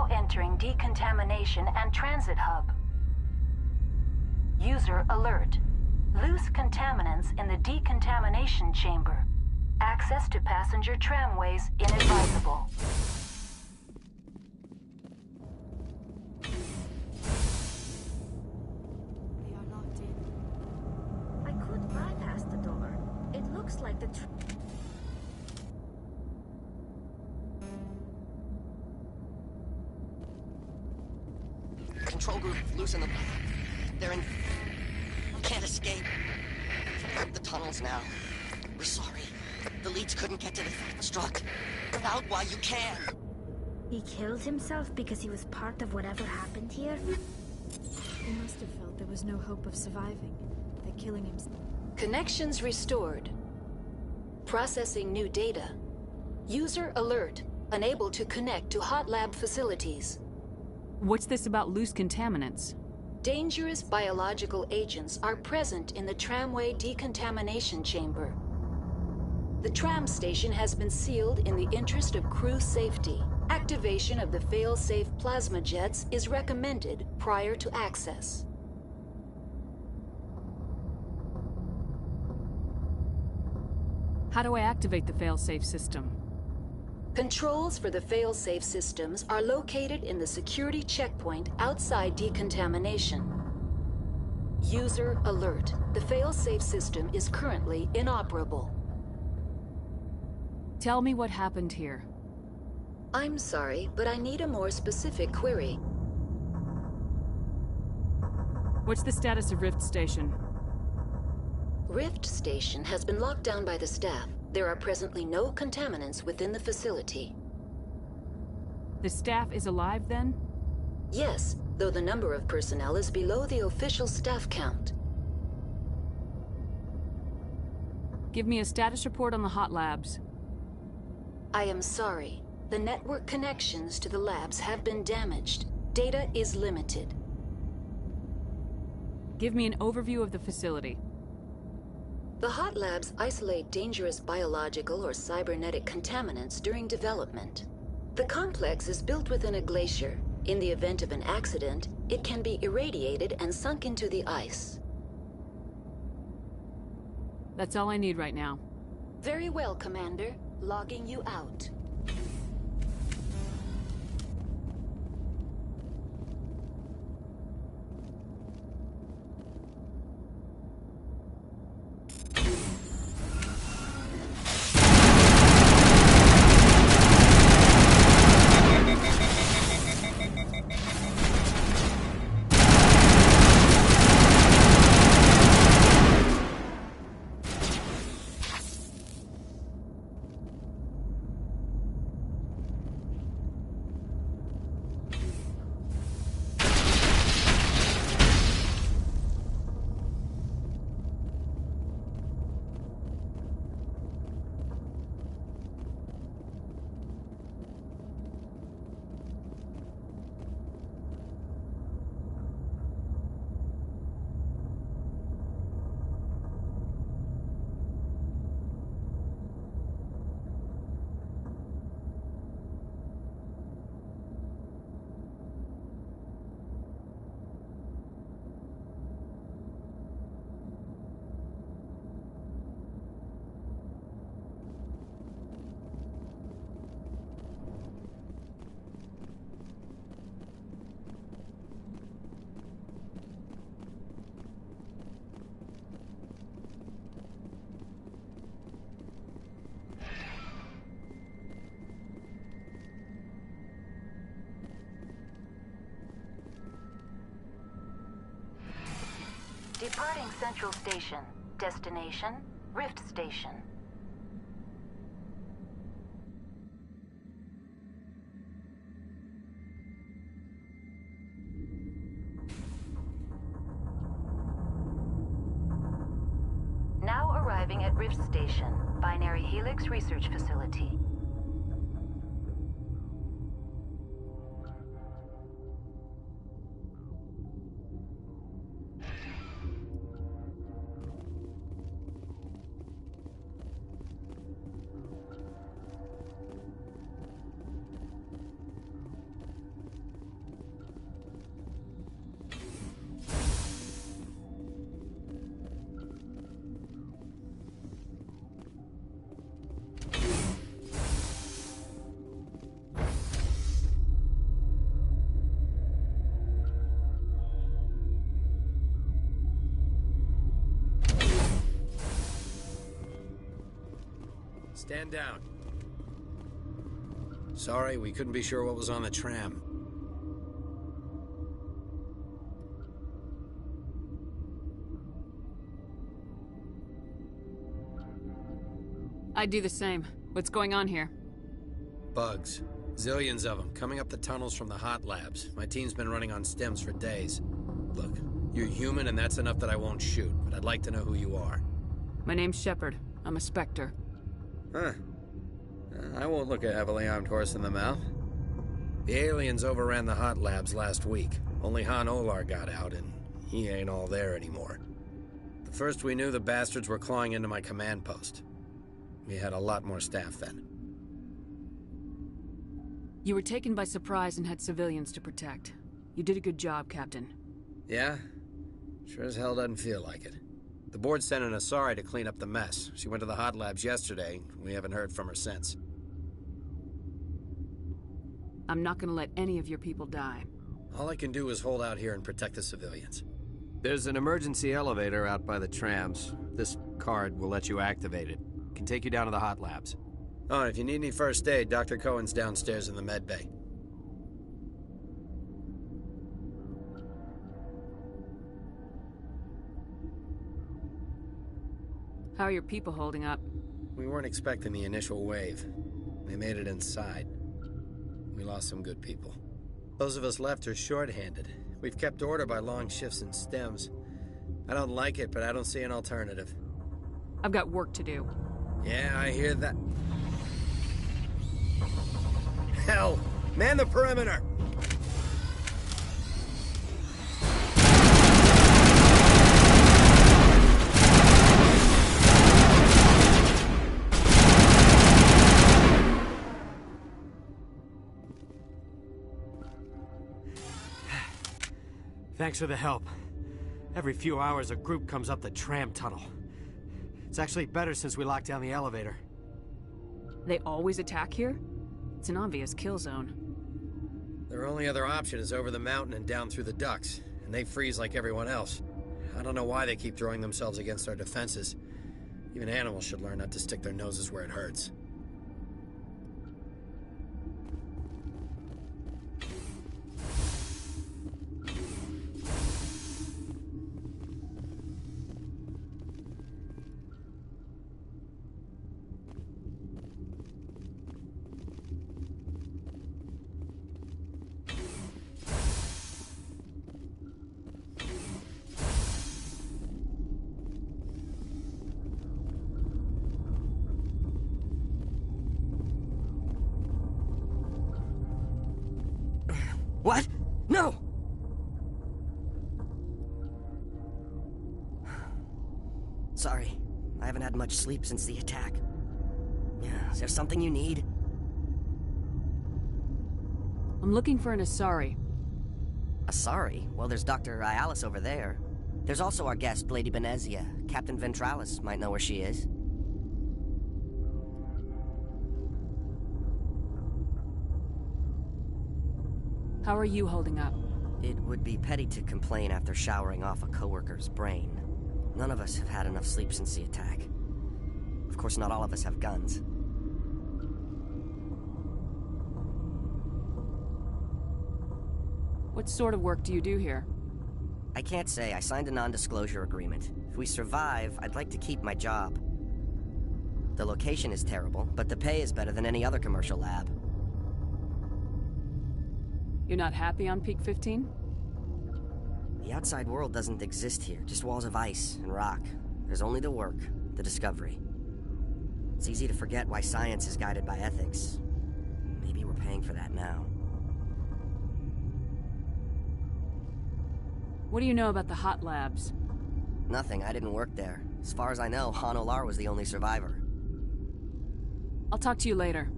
Entering decontamination and transit hub. User alert. Loose contaminants in the decontamination chamber. Access to passenger tramways inadvisable. They are locked in. I could bypass the door. It looks like the Control group, loosen them. They're in... Can't escape. The tunnels now. We're sorry. The leads couldn't get to the struck. Get out while you can. He killed himself because he was part of whatever happened here? He must have felt there was no hope of surviving. That killing himself... Connections restored. Processing new data. User alert. Unable to connect to hot lab facilities. What's this about loose contaminants? Dangerous biological agents are present in the tramway decontamination chamber. The tram station has been sealed in the interest of crew safety. Activation of the fail-safe plasma jets is recommended prior to access. How do I activate the fail-safe system? Controls for the fail-safe systems are located in the security checkpoint outside decontamination. User alert. The fail-safe system is currently inoperable. Tell me what happened here. I'm sorry, but I need a more specific query. What's the status of Rift Station? Rift Station has been locked down by the staff. There are presently no contaminants within the facility. The staff is alive then? Yes, though the number of personnel is below the official staff count. Give me a status report on the hot labs. I am sorry. The network connections to the labs have been damaged. Data is limited. Give me an overview of the facility. The hot labs isolate dangerous biological or cybernetic contaminants during development. The complex is built within a glacier. In the event of an accident, it can be irradiated and sunk into the ice. That's all I need right now. Very well, Commander. Logging you out. Departing Central Station. Destination, Rift Station. Now arriving at Rift Station, Binary Helix Research Facility. Stand down. Sorry, we couldn't be sure what was on the tram. I'd do the same. What's going on here? Bugs. Zillions of them, coming up the tunnels from the hot labs. My team's been running on stems for days. Look, you're human and that's enough that I won't shoot, but I'd like to know who you are. My name's Shepard. I'm a Spectre. Huh. I won't look a heavily armed horse in the mouth. The aliens overran the hot labs last week. Only Han Olar got out, and he ain't all there anymore. The first we knew, the bastards were clawing into my command post. We had a lot more staff then. You were taken by surprise and had civilians to protect. You did a good job, Captain. Yeah? Sure as hell doesn't feel like it. The board sent an Asari to clean up the mess. She went to the hot labs yesterday. We haven't heard from her since. I'm not gonna let any of your people die. All I can do is hold out here and protect the civilians. There's an emergency elevator out by the trams. This card will let you activate it. Can take you down to the hot labs. Oh, and if you need any first aid, Dr. Cohen's downstairs in the med bay. How are your people holding up? We weren't expecting the initial wave. They made it inside. We lost some good people. Those of us left are short-handed. We've kept order by long shifts in stems. I don't like it, but I don't see an alternative. I've got work to do. Yeah, I hear that. Hell! Man the perimeter! Thanks for the help. Every few hours, a group comes up the tram tunnel. It's actually better since we locked down the elevator. They always attack here? It's an obvious kill zone. Their only other option is over the mountain and down through the ducts, and they freeze like everyone else. I don't know why they keep throwing themselves against our defenses. Even animals should learn not to stick their noses where it hurts. What? No! Sorry, I haven't had much sleep since the attack. Is there something you need? I'm looking for an Asari. Asari? Well, there's Dr. Ialis over there. There's also our guest, Lady Benezia. Captain Ventralis might know where she is. How are you holding up? It would be petty to complain after showering off a coworker's brain. None of us have had enough sleep since the attack. Of course, not all of us have guns. What sort of work do you do here? I can't say. I signed a non-disclosure agreement. If we survive, I'd like to keep my job. The location is terrible, but the pay is better than any other commercial lab. You're not happy on Peak 15? The outside world doesn't exist here, just walls of ice and rock. There's only the work, the discovery. It's easy to forget why science is guided by ethics. Maybe we're paying for that now. What do you know about the hot labs? Nothing, I didn't work there. As far as I know, Han Olar was the only survivor. I'll talk to you later.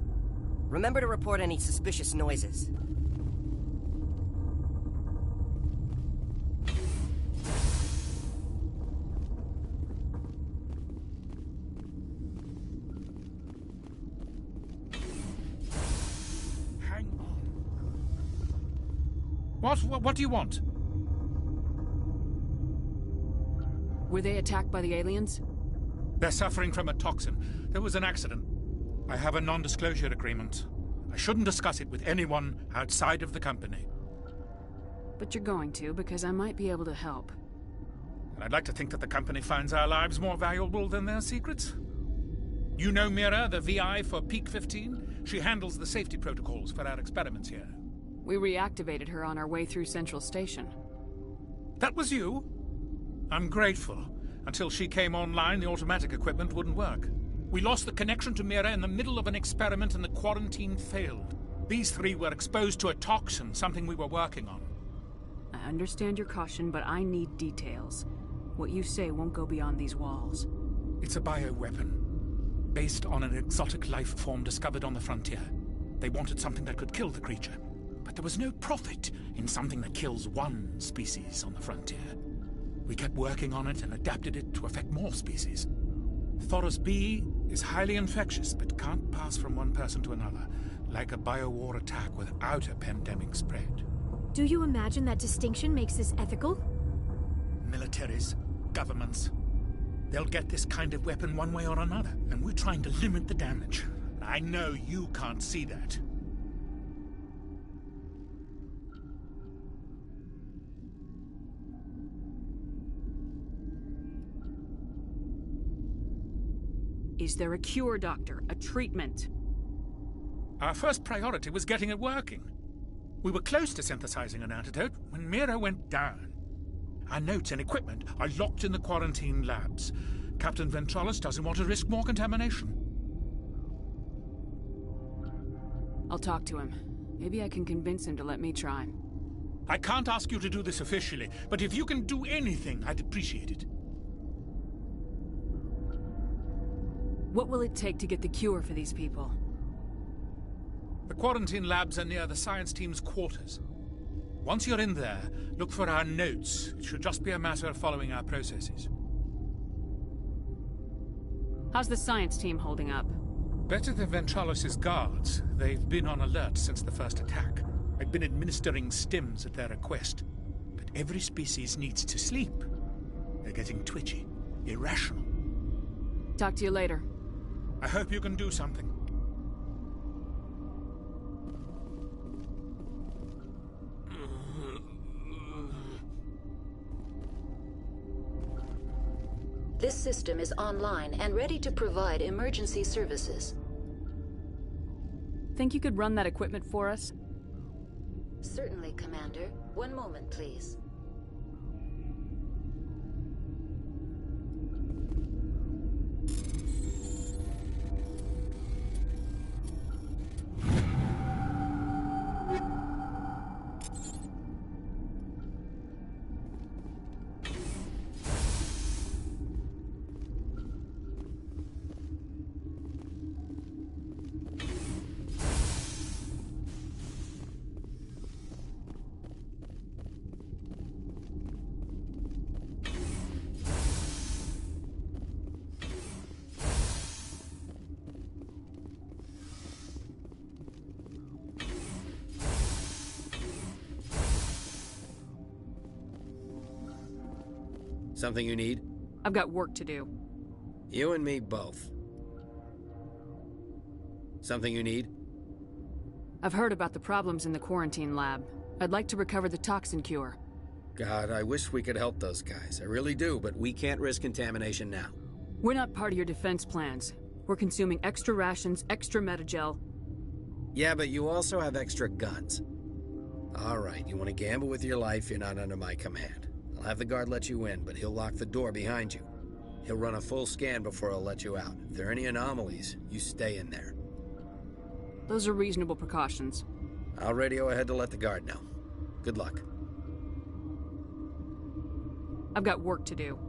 Remember to report any suspicious noises. What do you want? Were they attacked by the aliens? They're suffering from a toxin. There was an accident. I have a non-disclosure agreement. I shouldn't discuss it with anyone outside of the company. But you're going to, because I might be able to help. And I'd like to think that the company finds our lives more valuable than their secrets. You know Mira, the VI for Peak 15? She handles the safety protocols for our experiments here. We reactivated her on our way through Central Station. That was you? I'm grateful. Until she came online, the automatic equipment wouldn't work. We lost the connection to Mira in the middle of an experiment and the quarantine failed. These three were exposed to a toxin, something we were working on. A I understand your caution, but I need details. What you say won't go beyond these walls. It's a bioweapon, based on an exotic life form discovered on the frontier. They wanted something that could kill the creature, but there was no profit in something that kills one species on the frontier. We kept working on it and adapted it to affect more species. Thoros B is highly infectious, but can't pass from one person to another, like a biowar attack without a pandemic spread. Do you imagine that distinction makes this ethical? Militaries, governments, they'll get this kind of weapon one way or another, and we're trying to limit the damage. I know you can't see that. Is there a cure, Doctor? A treatment? Our first priority was getting it working. We were close to synthesizing an antidote when Mira went down. Our notes and equipment are locked in the quarantine labs. Captain Ventralis doesn't want to risk more contamination. I'll talk to him. Maybe I can convince him to let me try. I can't ask you to do this officially, but if you can do anything, I'd appreciate it. What will it take to get the cure for these people? The quarantine labs are near the science team's quarters. Once you're in there, look for our notes. It should just be a matter of following our processes. How's the science team holding up? Better than Ventralis' guards. They've been on alert since the first attack. I've been administering stims at their request. But every species needs to sleep. They're getting twitchy, irrational. Talk to you later. I hope you can do something. This system is online and ready to provide emergency services. Think you could run that equipment for us? Certainly, Commander. One moment, please. Something you need? I've got work to do. You and me both. Something you need? I've heard about the problems in the quarantine lab. I'd like to recover the toxin cure. God, I wish we could help those guys. I really do, but we can't risk contamination now. We're not part of your defense plans. We're consuming extra rations, extra metagel. Yeah, but you also have extra guns. All right, you want to gamble with your life, you're not under my command. I'll have the guard let you in, but he'll lock the door behind you. He'll run a full scan before he'll let you out. If there are any anomalies, you stay in there. Those are reasonable precautions. I'll radio ahead to let the guard know. Good luck. I've got work to do.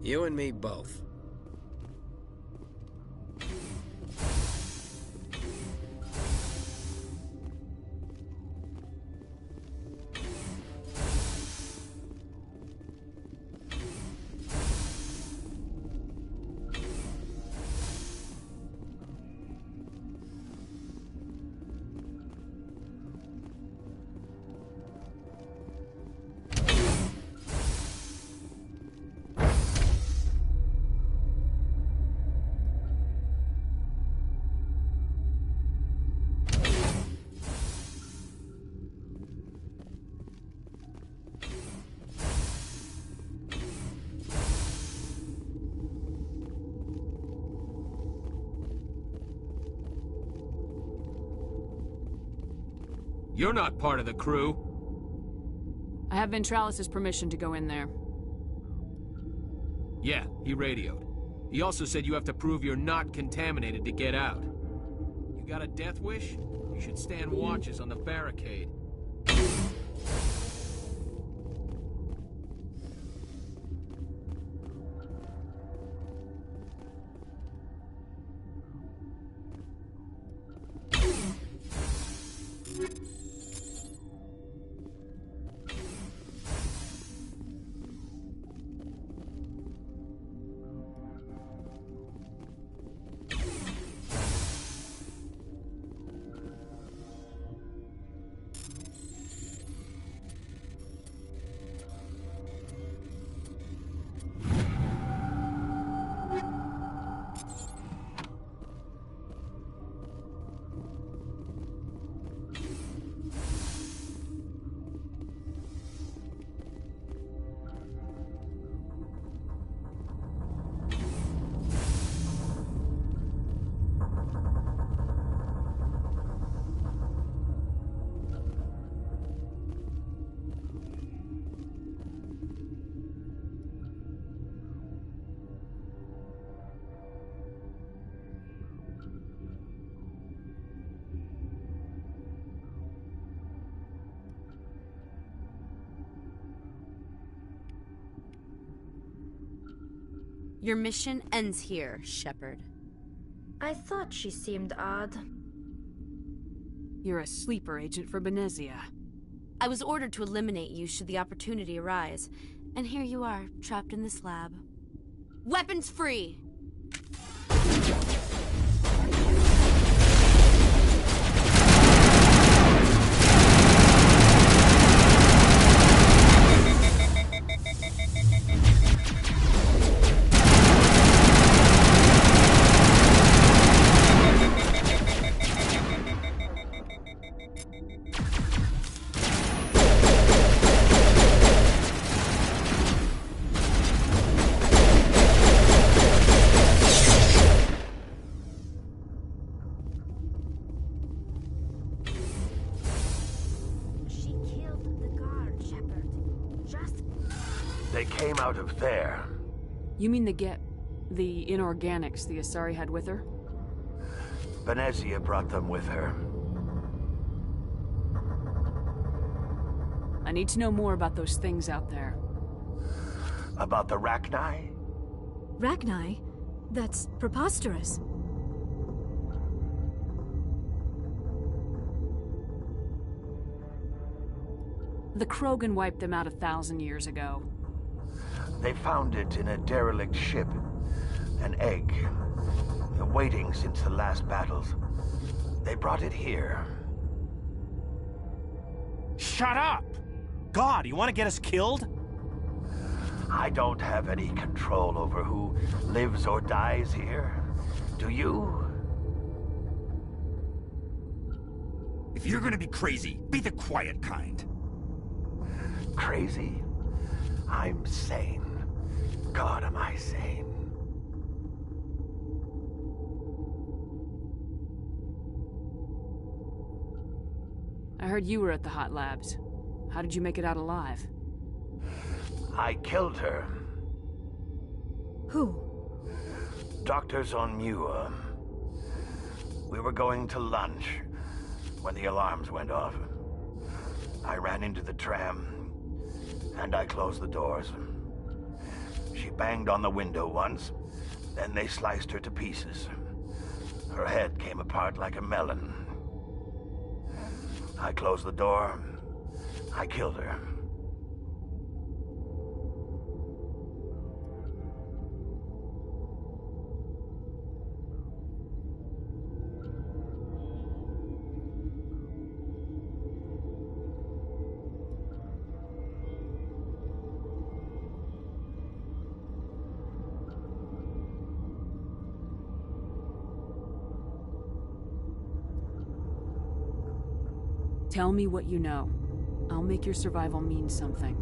You and me both. You're not part of the crew. I have Ventralis' permission to go in there. Yeah, he radioed. He also said you have to prove you're not contaminated to get out. You got a death wish? You should stand watches on the barricade. Your mission ends here, Shepard. I thought she seemed odd. You're a sleeper agent for Benezia. I was ordered to eliminate you should the opportunity arise, and here you are, trapped in this lab. Weapons free! They came out of there. You mean the inorganics the Asari had with her? Benezia brought them with her. I need to know more about those things out there. About the Rachni? Rachni? That's preposterous. The Krogan wiped them out 1,000 years ago. They found it in a derelict ship. An egg. Waiting since the last battles. They brought it here. Shut up! God, you want to get us killed? I don't have any control over who lives or dies here. Do you? If you're gonna be crazy, be the quiet kind. Crazy? I'm sane. God, am I sane? I heard you were at the hot labs. How did you make it out alive? I killed her. Who? Doctors on Muir. We were going to lunch when the alarms went off. I ran into the tram, and I closed the doors. She banged on the window once, then they sliced her to pieces. Her head came apart like a melon. I closed the door. I killed her. Tell me what you know. I'll make your survival mean something.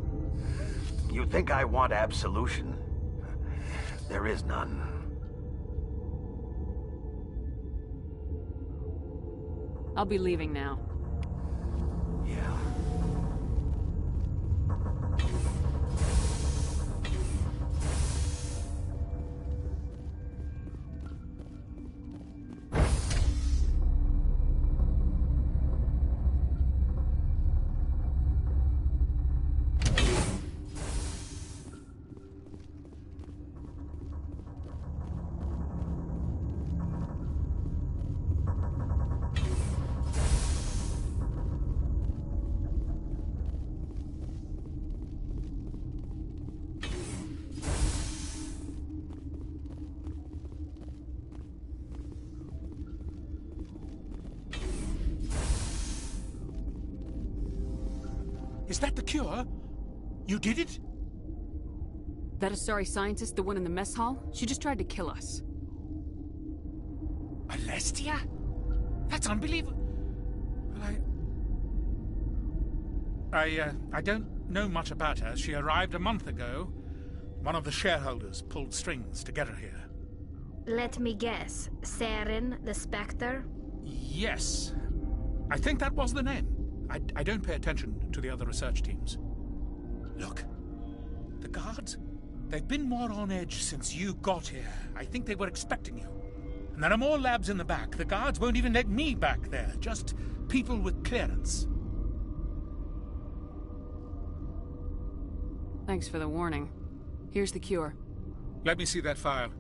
You think I want absolution? There is none. I'll be leaving now. Yeah. Is that the cure? You did it? That Asari scientist, the one in the mess hall? She just tried to kill us. Alestia? That's unbelievable. Well, I don't know much about her. She arrived a month ago. One of the shareholders pulled strings to get her here. Let me guess. Saren, the Spectre? Yes. I think that was the name. I don't pay attention to the other research teams. Look, the guards, they've been more on edge since you got here. I think they were expecting you. And there are more labs in the back. The guards won't even let me back there. Just people with clearance. Thanks for the warning. Here's the cure. Let me see that file.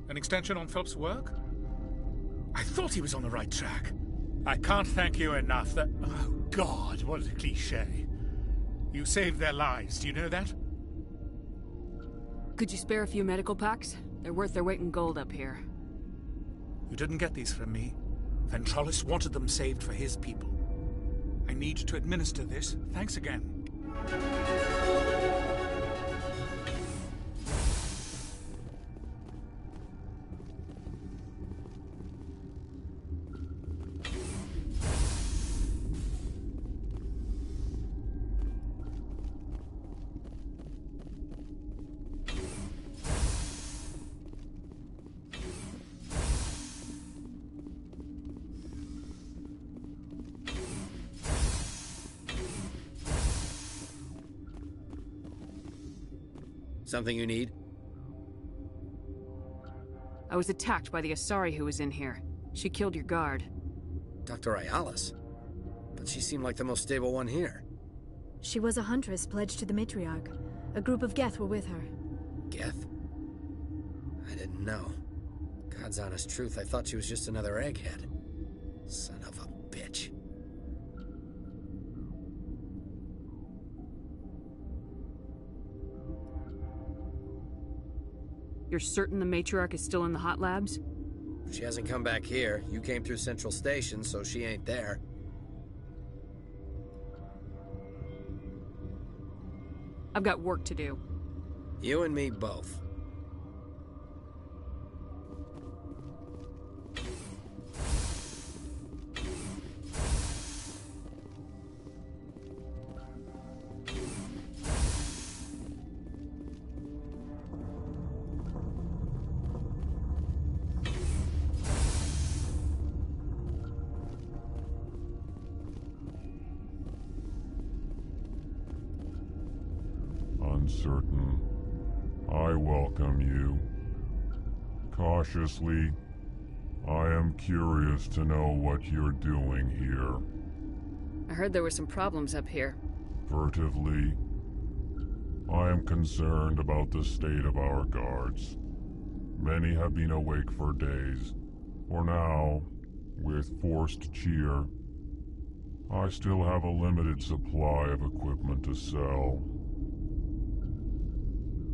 An extension on Phelps' work? I thought he was on the right track. I can't thank you enough that... Oh, God, what a cliché. You saved their lives, do you know that? Could you spare a few medical packs? They're worth their weight in gold up here. You didn't get these from me. Ventralis wanted them saved for his people. I need to administer this. Thanks again. Something you need? I was attacked by the Asari who was in here. She killed your guard. Dr. Ayalis? But she seemed like the most stable one here. She was a huntress pledged to the matriarch. A group of Geth were with her. Geth? I didn't know. God's honest truth, I thought she was just another egghead. Son of a bitch. You're certain the matriarch is still in the hot labs? She hasn't come back here. You came through Central Station, so she ain't there. I've got work to do. You and me both. Uncertain. I welcome you. Cautiously, I am curious to know what you're doing here. I heard there were some problems up here. Furtively, I am concerned about the state of our guards. Many have been awake for days. For now, with forced cheer, I still have a limited supply of equipment to sell.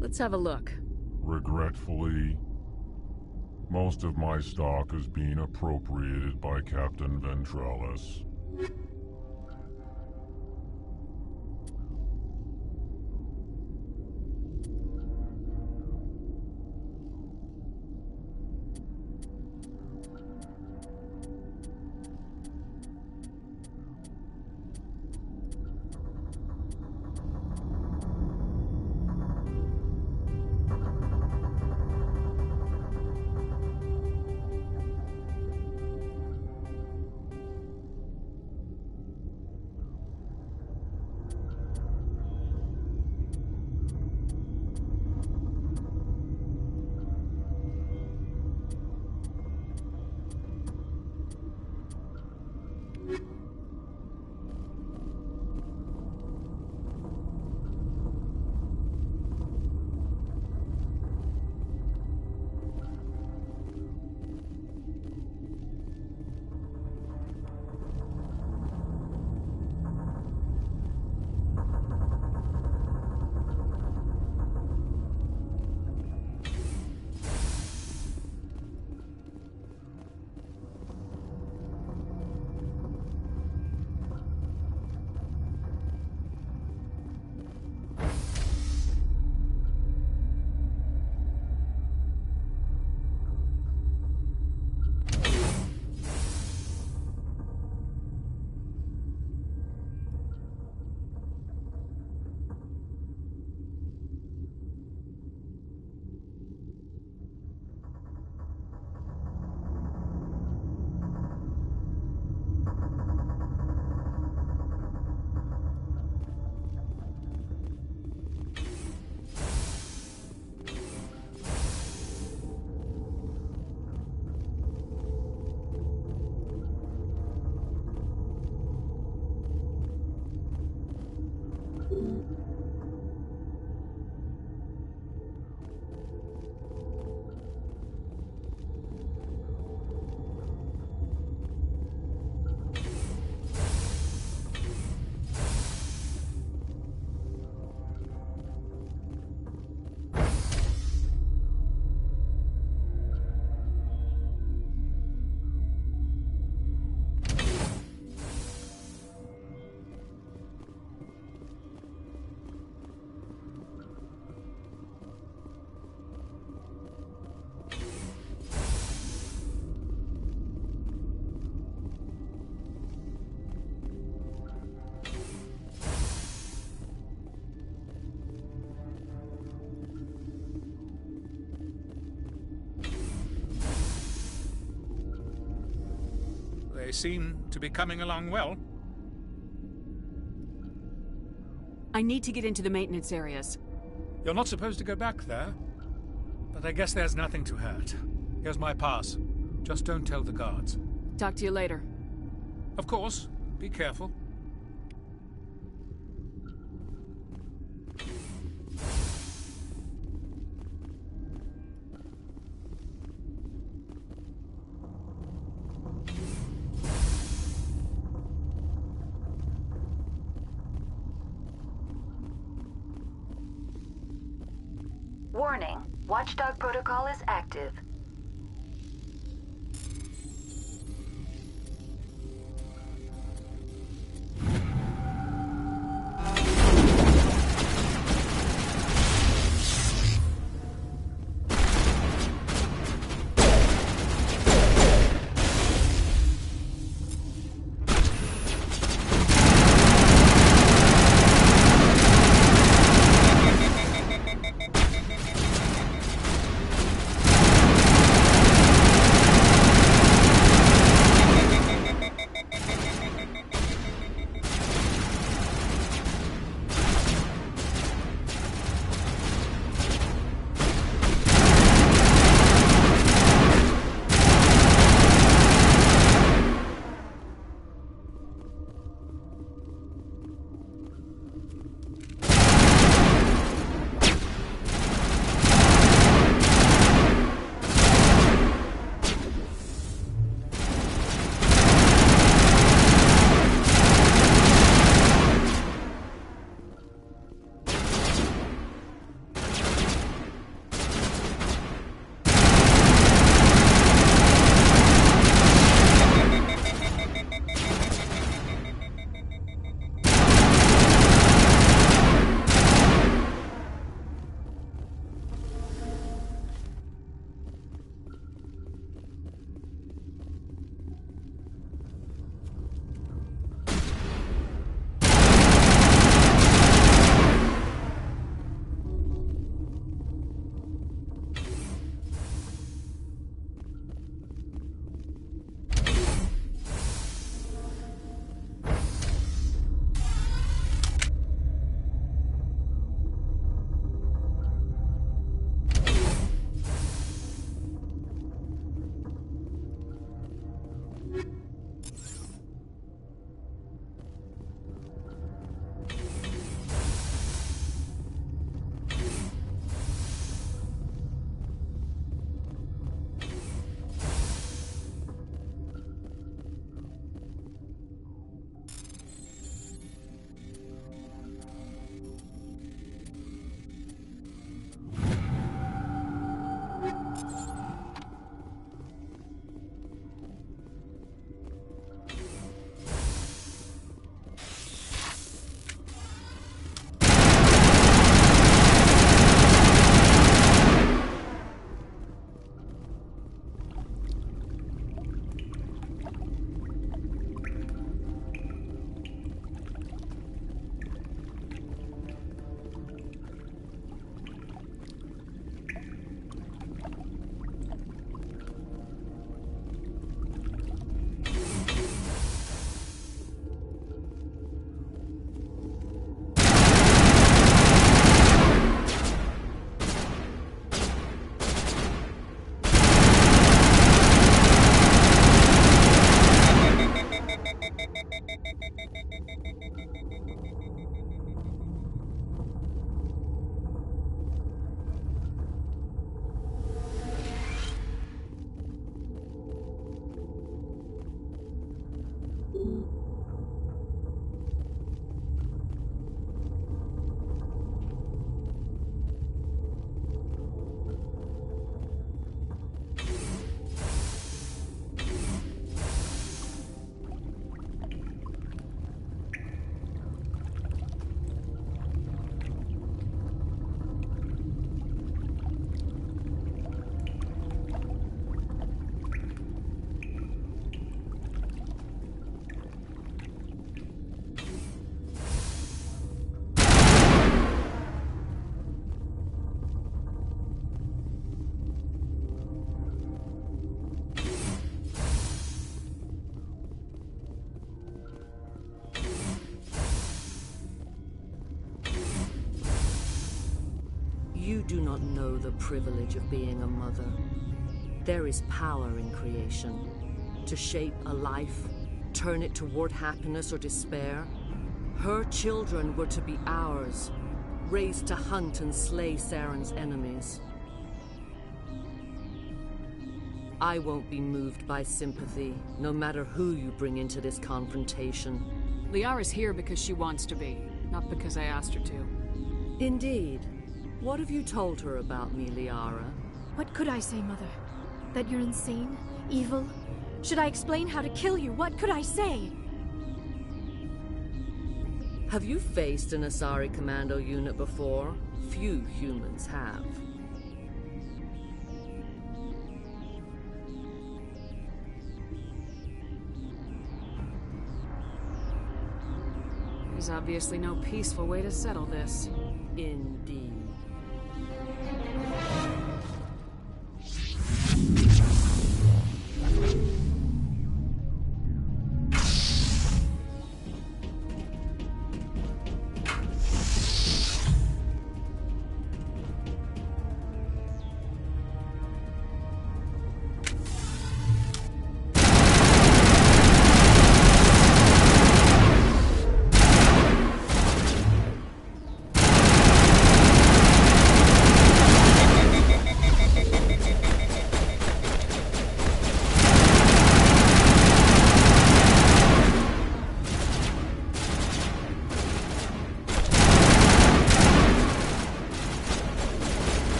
Let's have a look. Regretfully, most of my stock is being appropriated by Captain Ventralis. They seem to be coming along well. I need to get into the maintenance areas. You're not supposed to go back there, but I guess there's nothing to hurt. Here's my pass. Just don't tell the guards. Talk to you later. Of course. Be careful. Warning. Watchdog protocol is active. You do not know the privilege of being a mother. There is power in creation. To shape a life, turn it toward happiness or despair. Her children were to be ours, raised to hunt and slay Saren's enemies. I won't be moved by sympathy, no matter who you bring into this confrontation. Liara's here because she wants to be, not because I asked her to. Indeed. What have you told her about me, Liara? What could I say, Mother? That you're insane? Evil? Should I explain how to kill you? What could I say? Have you faced an Asari commando unit before? Few humans have. There's obviously no peaceful way to settle this. Indeed.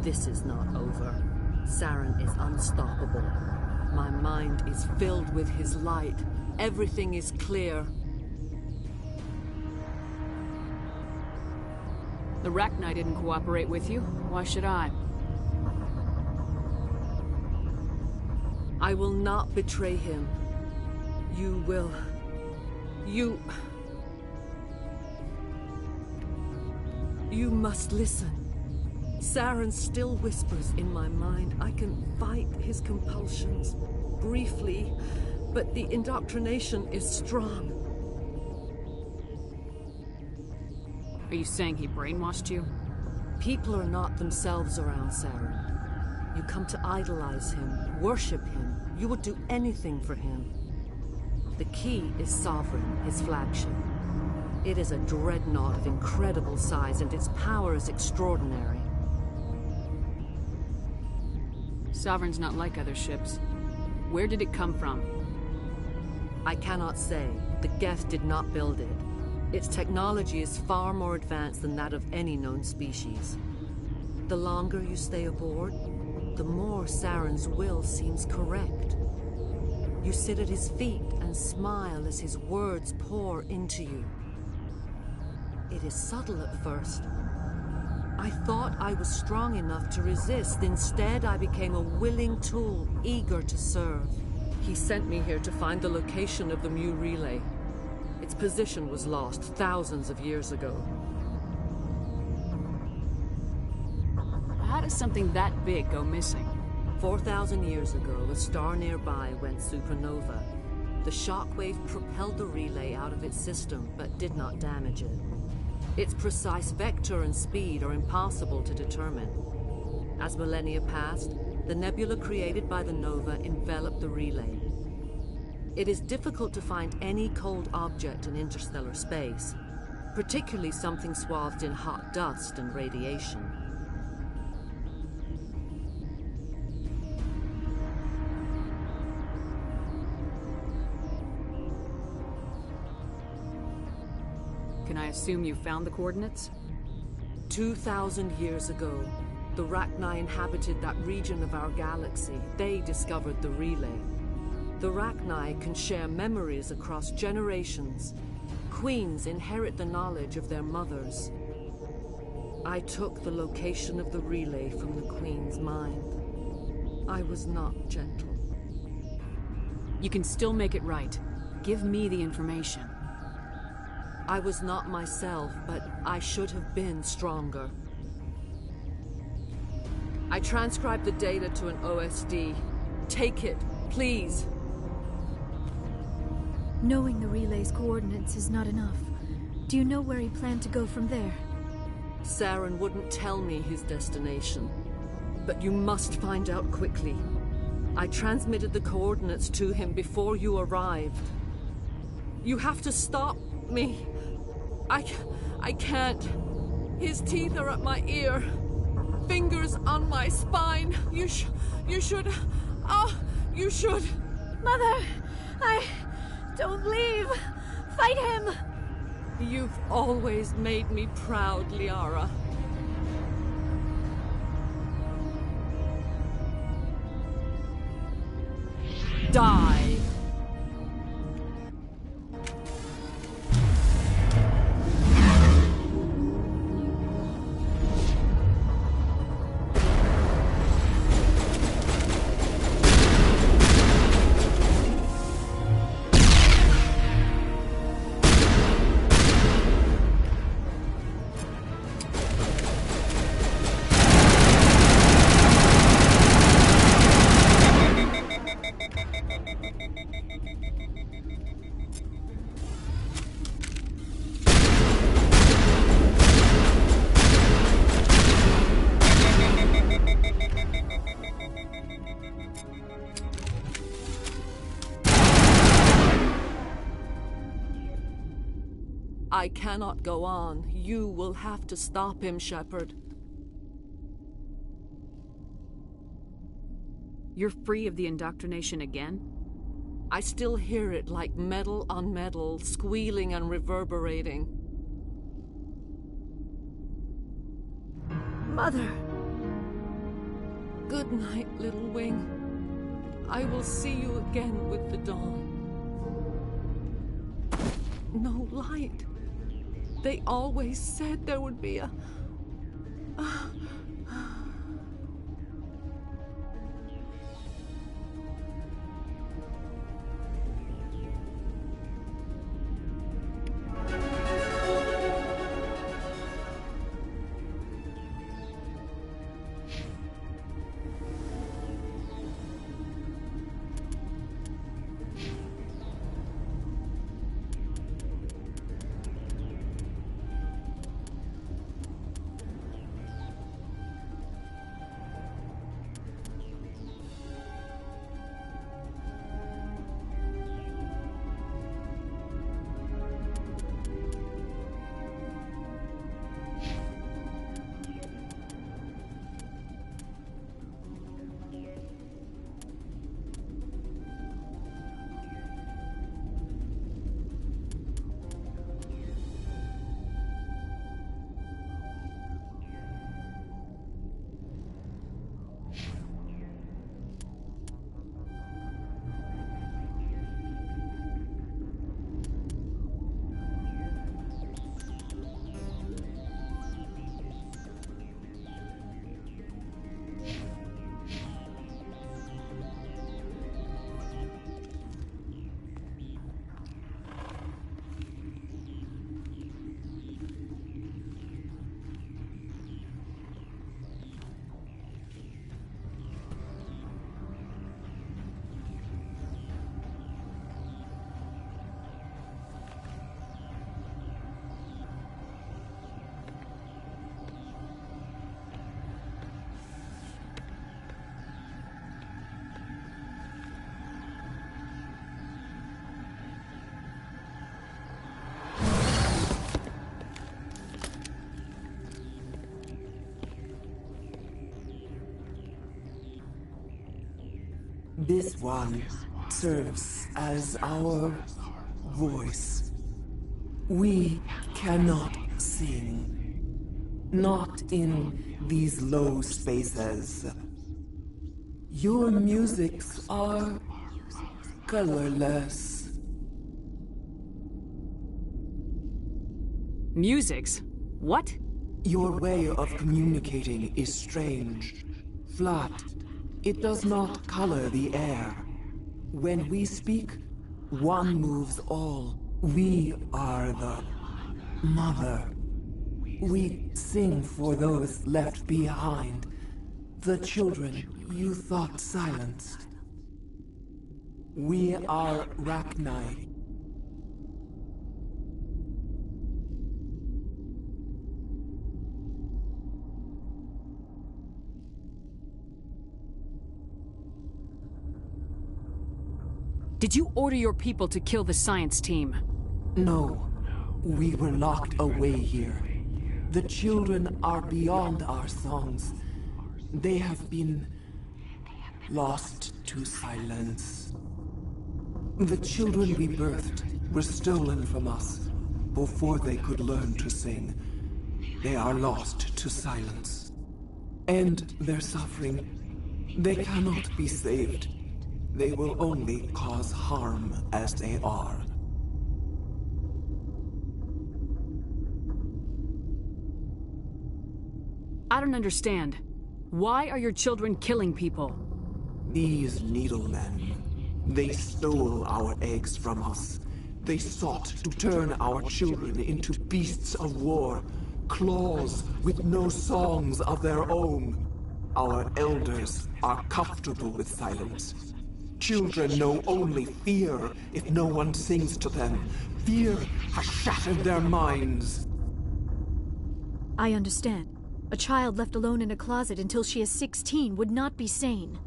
This is not over. Saren is unstoppable. My mind is filled with his light. Everything is clear. The Rachni didn't cooperate with you. Why should I? I will not betray him. You will. You must listen. Saren still whispers in my mind. I can fight his compulsions, briefly, but the indoctrination is strong. Are you saying he brainwashed you? People are not themselves around Saren. You come to idolize him, worship him. You would do anything for him. The key is Sovereign, his flagship. It is a dreadnought of incredible size, and its power is extraordinary. Sovereign's not like other ships. Where did it come from? I cannot say. The Geth did not build it. Its technology is far more advanced than that of any known species. The longer you stay aboard, the more Saren's will seems correct. You sit at his feet and smile as his words pour into you. It is subtle at first. I thought I was strong enough to resist. Instead, I became a willing tool, eager to serve. He sent me here to find the location of the Mu relay. Its position was lost thousands of years ago. How does something that big go missing? 4,000 years ago, a star nearby went supernova. The shockwave propelled the relay out of its system, but did not damage it. Its precise vector and speed are impossible to determine. As millennia passed, the nebula created by the nova enveloped the relay. It is difficult to find any cold object in interstellar space, particularly something swathed in hot dust and radiation. Can I assume you found the coordinates? 2,000 years ago, the Rachni inhabited that region of our galaxy. They discovered the relay. The Rachni can share memories across generations. Queens inherit the knowledge of their mothers. I took the location of the relay from the Queen's mind. I was not gentle. You can still make it right. Give me the information. I was not myself, but I should have been stronger. I transcribed the data to an OSD. Take it, please. Knowing the relay's coordinates is not enough. Do you know where he planned to go from there? Saren wouldn't tell me his destination. But you must find out quickly. I transmitted the coordinates to him before you arrived. You have to stop me. I can't. His teeth are at my ear. Fingers on my spine. You should. You should. Mother, don't leave. Fight him. You've always made me proud, Liara. Die. I cannot go on. You will have to stop him, Shepard. You're free of the indoctrination again? I still hear it like metal on metal, squealing and reverberating. Mother, Good night, little wing. I will see you again with the dawn. No light. They always said there would be a... This one serves as our voice. We cannot sing. Not in these low spaces. Your musics are colorless. Musics? What? Your way of communicating is strange. Flat. It does not color the air. When we speak, one moves all. We are the mother. We sing for those left behind. The children you thought silenced. We are Rachni. Did you order your people to kill the science team? No. We were locked away here. The children are beyond our songs. They have been lost to silence. The children we birthed were stolen from us before they could learn to sing. They are lost to silence. And their suffering, they cannot be saved. They will only cause harm as they are. I don't understand. Why are your children killing people? These needlemen, they stole our eggs from us. They sought to turn our children into beasts of war, claws with no songs of their own. Our elders are comfortable with silence. Children know only fear if no one sings to them. Fear has shattered their minds. I understand. A child left alone in a closet until she is 16 would not be sane.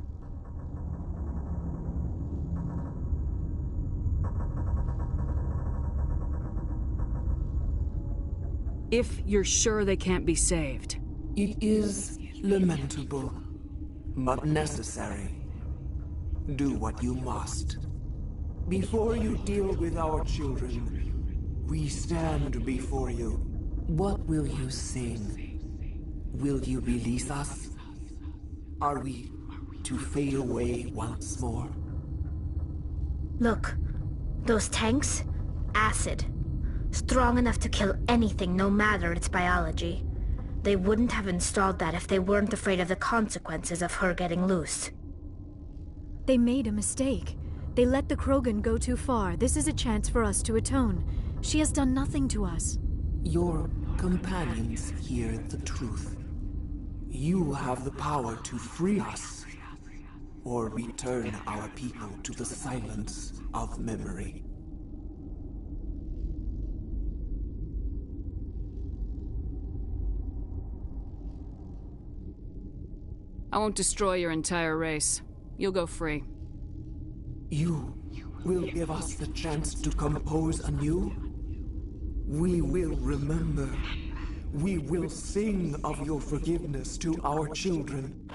If you're sure they can't be saved. It is lamentable, but necessary. Do what you must. Before you deal with our children, we stand before you. What will you sing? Will you release us? Are we to fade away once more? Look, those tanks? Acid. Strong enough to kill anything, no matter its biology. They wouldn't have installed that if they weren't afraid of the consequences of her getting loose. They made a mistake. They let the Krogan go too far. This is a chance for us to atone. She has done nothing to us. Your companions hear the truth. You have the power to free us, or return our people to the silence of memory. I won't destroy your entire race. You'll go free. You will give us the chance to compose anew? We will remember. We will sing of your forgiveness to our children.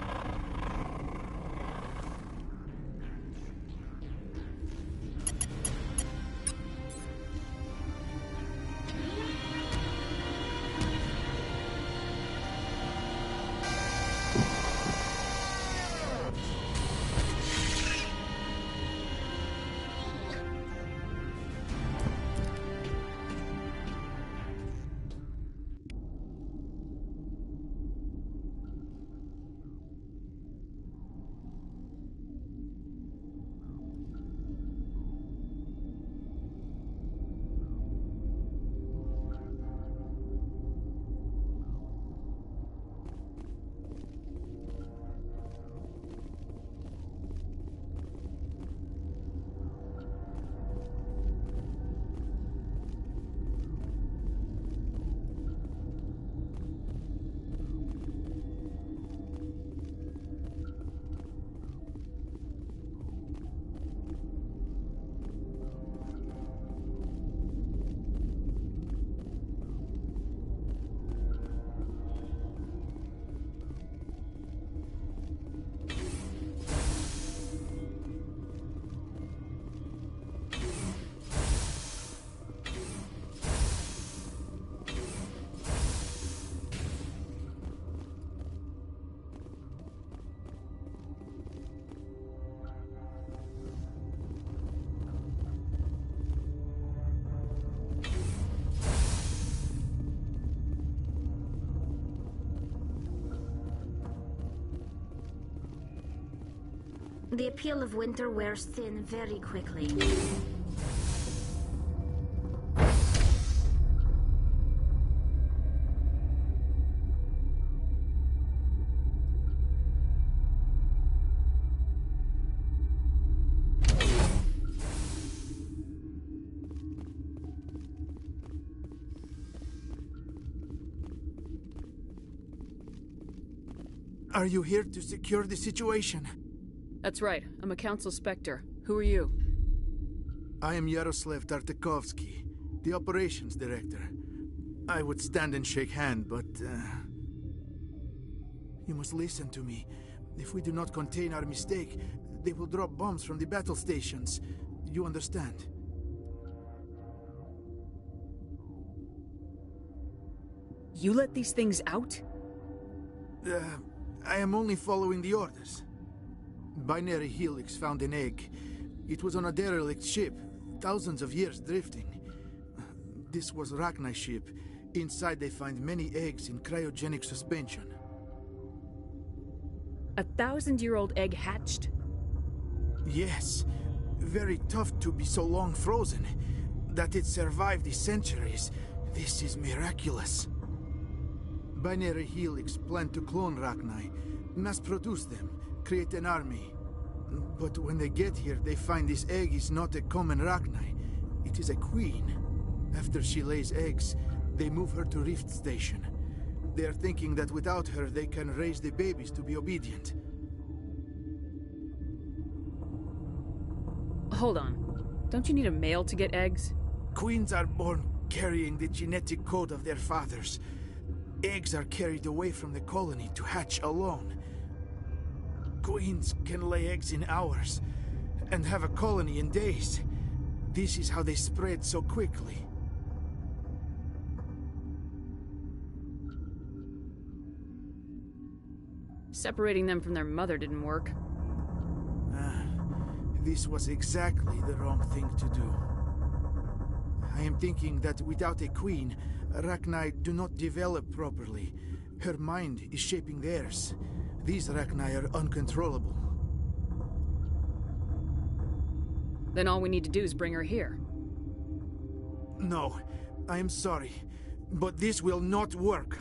The appeal of winter wears thin very quickly. Are you here to secure the situation? That's right. I'm a Council Spectre. Who are you? I am Yaroslav Tartakovsky, the Operations Director. I would stand and shake hand, but... You must listen to me. If we do not contain our mistake, they will drop bombs from the battle stations. You understand? You let these things out? I am only following the orders. Binary Helix found an egg. It was on a derelict ship, thousands of years drifting. This was Rachni's ship. Inside they find many eggs in cryogenic suspension. A 1,000-year-old egg hatched? Yes. Very tough to be so long frozen. That it survived the centuries. This is miraculous. Binary Helix planned to clone Rachni, mass produce them, create an army. But when they get here, they find this egg is not a common Rachni. It is a queen. After she lays eggs, they move her to Rift Station. They are thinking that without her, they can raise the babies to be obedient. Hold on. Don't you need a male to get eggs? Queens are born carrying the genetic code of their fathers. Eggs are carried away from the colony to hatch alone. Queens can lay eggs in hours, and have a colony in days. This is how they spread so quickly. Separating them from their mother didn't work. This was exactly the wrong thing to do. I am thinking that without a queen, Rachni do not develop properly. Her mind is shaping theirs. These Rachni are uncontrollable. Then all we need to do is bring her here. No, I am sorry, but this will not work.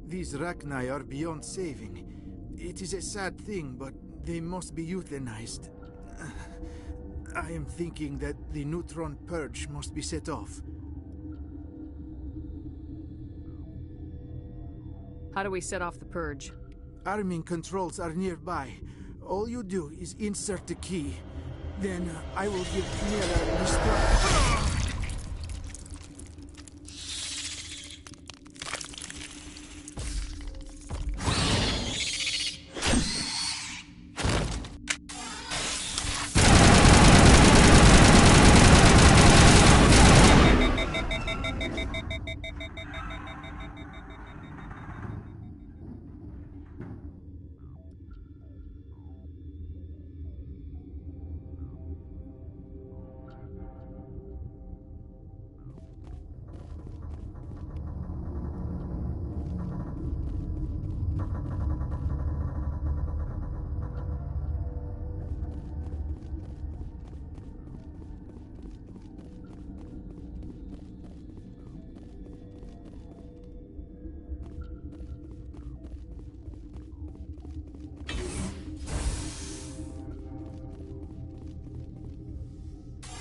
These Rachni are beyond saving. It is a sad thing, but they must be euthanized. I am thinking that the neutron purge must be set off. How do we set off the purge? Arming controls are nearby. All you do is insert the key. Then I will give Mira the start.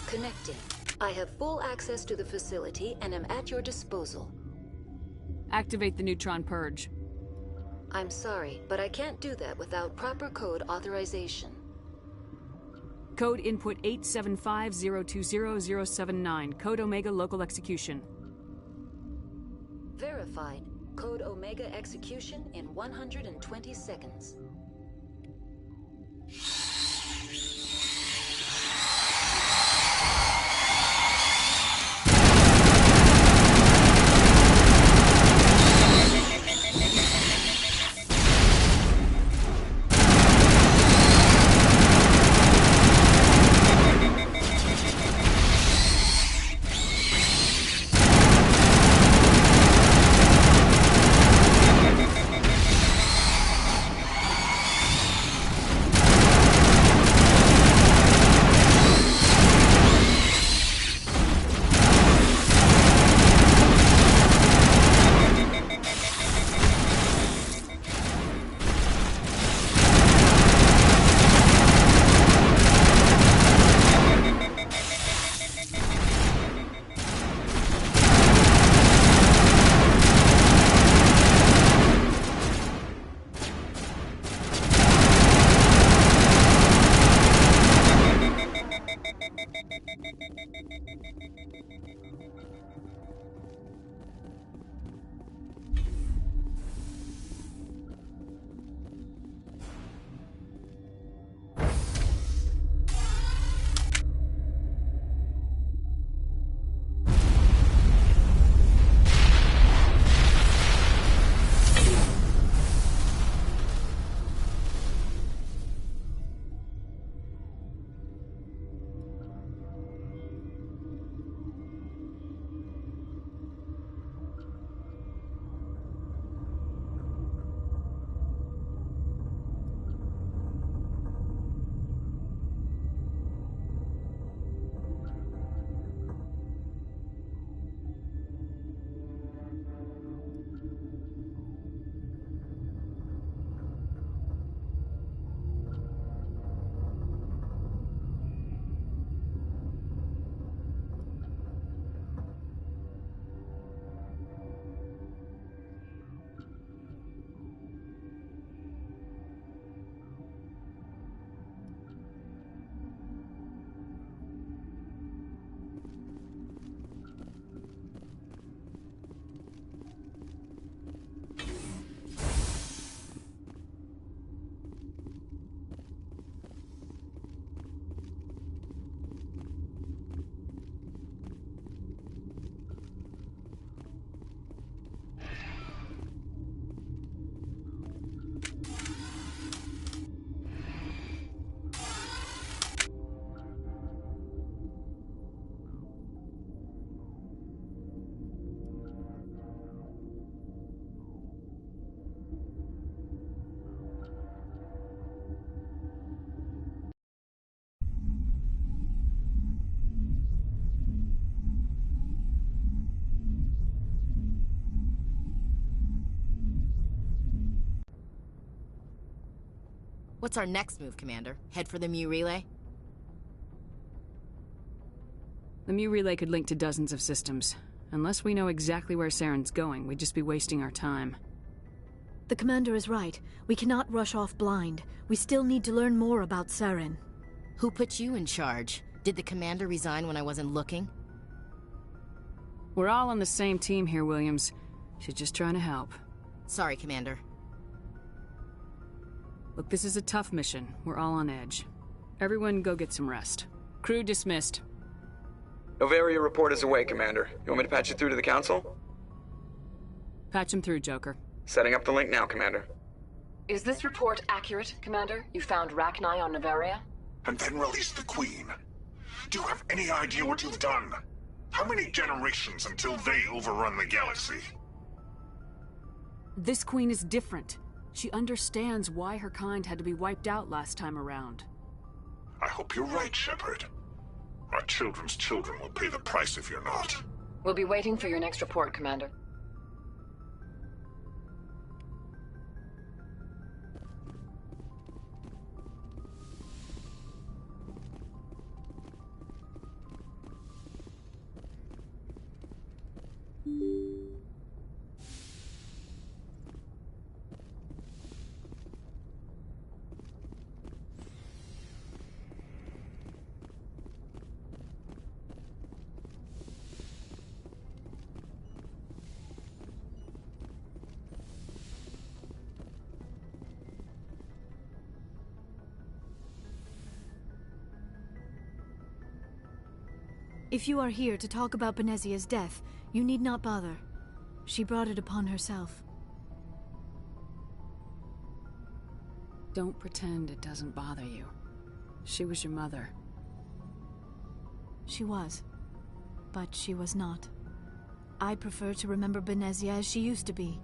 Connecting. I have full access to the facility and am at your disposal. Activate the neutron purge. I'm sorry, but I can't do that without proper code authorization. Code input 875020079. Code Omega local execution. Verified. Code Omega execution in 120 seconds. What's our next move, Commander? Head for the Mu relay? The Mu relay could link to dozens of systems. Unless we know exactly where Saren's going, we'd just be wasting our time. The commander is right. We cannot rush off blind. We still need to learn more about Saren. Who put you in charge? Did the commander resign when I wasn't looking? We're all on the same team here, Williams. She's just trying to help. Sorry, Commander. Look, this is a tough mission. We're all on edge. Everyone go get some rest. Crew dismissed. Novaria report is away, Commander. You want me to patch you through to the Council? Patch him through, Joker. Setting up the link now, Commander. Is this report accurate, Commander? You found Rachni on Novaria? And then released the Queen. Do you have any idea what you've done? How many generations until they overrun the galaxy? This Queen is different. She understands why her kind had to be wiped out last time around. I hope you're right, Shepard. Our children's children will pay the price if you're not. We'll be waiting for your next report, Commander. If you are here to talk about Benezia's death, you need not bother. She brought it upon herself. Don't pretend it doesn't bother you. She was your mother. She was. But she was not. I prefer to remember Benezia as she used to be,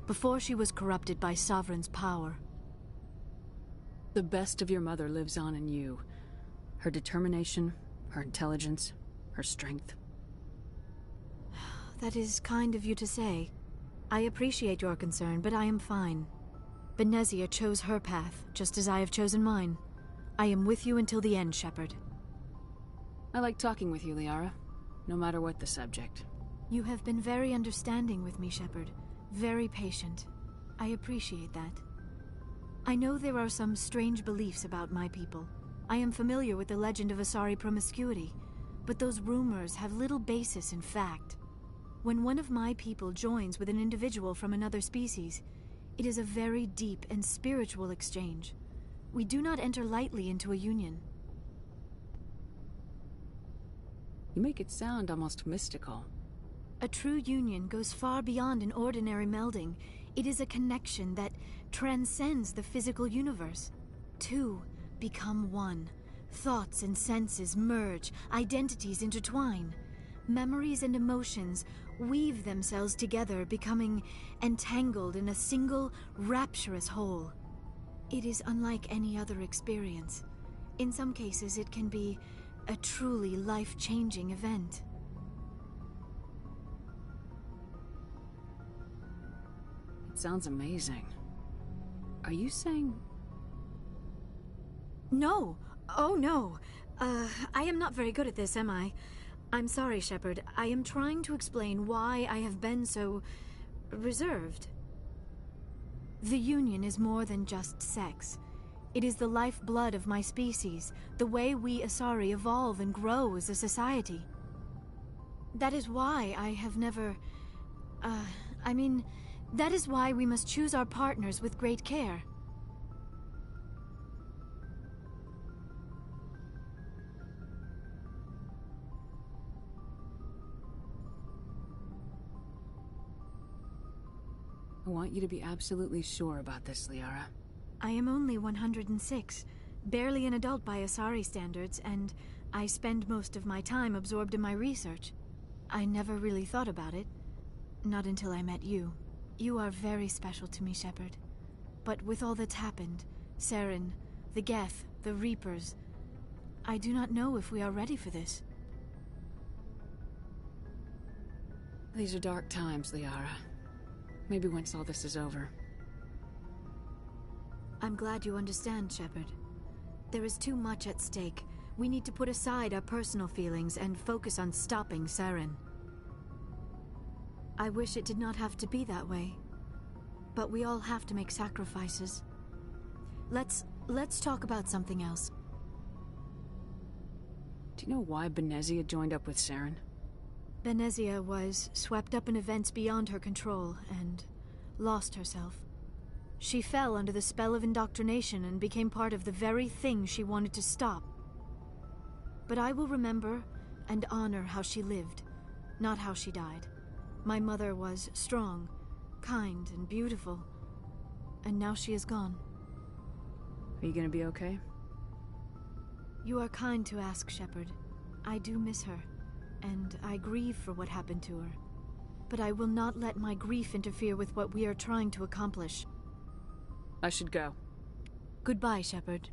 before she was corrupted by Sovereign's power. The best of your mother lives on in you. Her determination, her intelligence, her strength. That is kind of you to say. I appreciate your concern, but I am fine. Benezia chose her path, just as I have chosen mine. I am with you until the end, Shepard. I like talking with you, Liara, no matter what the subject. You have been very understanding with me, Shepard. Very patient. I appreciate that. I know there are some strange beliefs about my people. I am familiar with the legend of Asari promiscuity, but those rumors have little basis in fact. When one of my people joins with an individual from another species, it is a very deep and spiritual exchange. We do not enter lightly into a union. You make it sound almost mystical. A true union goes far beyond an ordinary melding. It is a connection that transcends the physical universe. Two become one. Thoughts and senses merge, identities intertwine. Memories and emotions weave themselves together, becoming entangled in a single, rapturous whole. It is unlike any other experience. In some cases, it can be a truly life-changing event. It sounds amazing. Are you saying... No! Oh, no. I am not very good at this, am I? I'm sorry, Shepard. I am trying to explain why I have been so... reserved. The Union is more than just sex. It is the lifeblood of my species, the way we Asari evolve and grow as a society. That is why I have never... that is why we must choose our partners with great care. I want you to be absolutely sure about this, Liara. I am only 106, barely an adult by Asari standards, and I spend most of my time absorbed in my research. I never really thought about it. Not until I met you. You are very special to me, Shepard. But with all that's happened, Saren, the Geth, the Reapers, I do not know if we are ready for this. These are dark times, Liara. Maybe once all this is over. I'm glad you understand, Shepard. There is too much at stake. We need to put aside our personal feelings and focus on stopping Saren. I wish it did not have to be that way. But we all have to make sacrifices. Let's talk about something else. Do you know why Benezia joined up with Saren? Benezia was swept up in events beyond her control and lost herself. She fell under the spell of indoctrination and became part of the very thing she wanted to stop. But I will remember and honor how she lived, not how she died. My mother was strong, kind, and beautiful, and now she is gone. Are you gonna be okay? You are kind to ask, Shepard. I do miss her, and I grieve for what happened to her. But I will not let my grief interfere with what we are trying to accomplish. I should go. Goodbye, Shepard.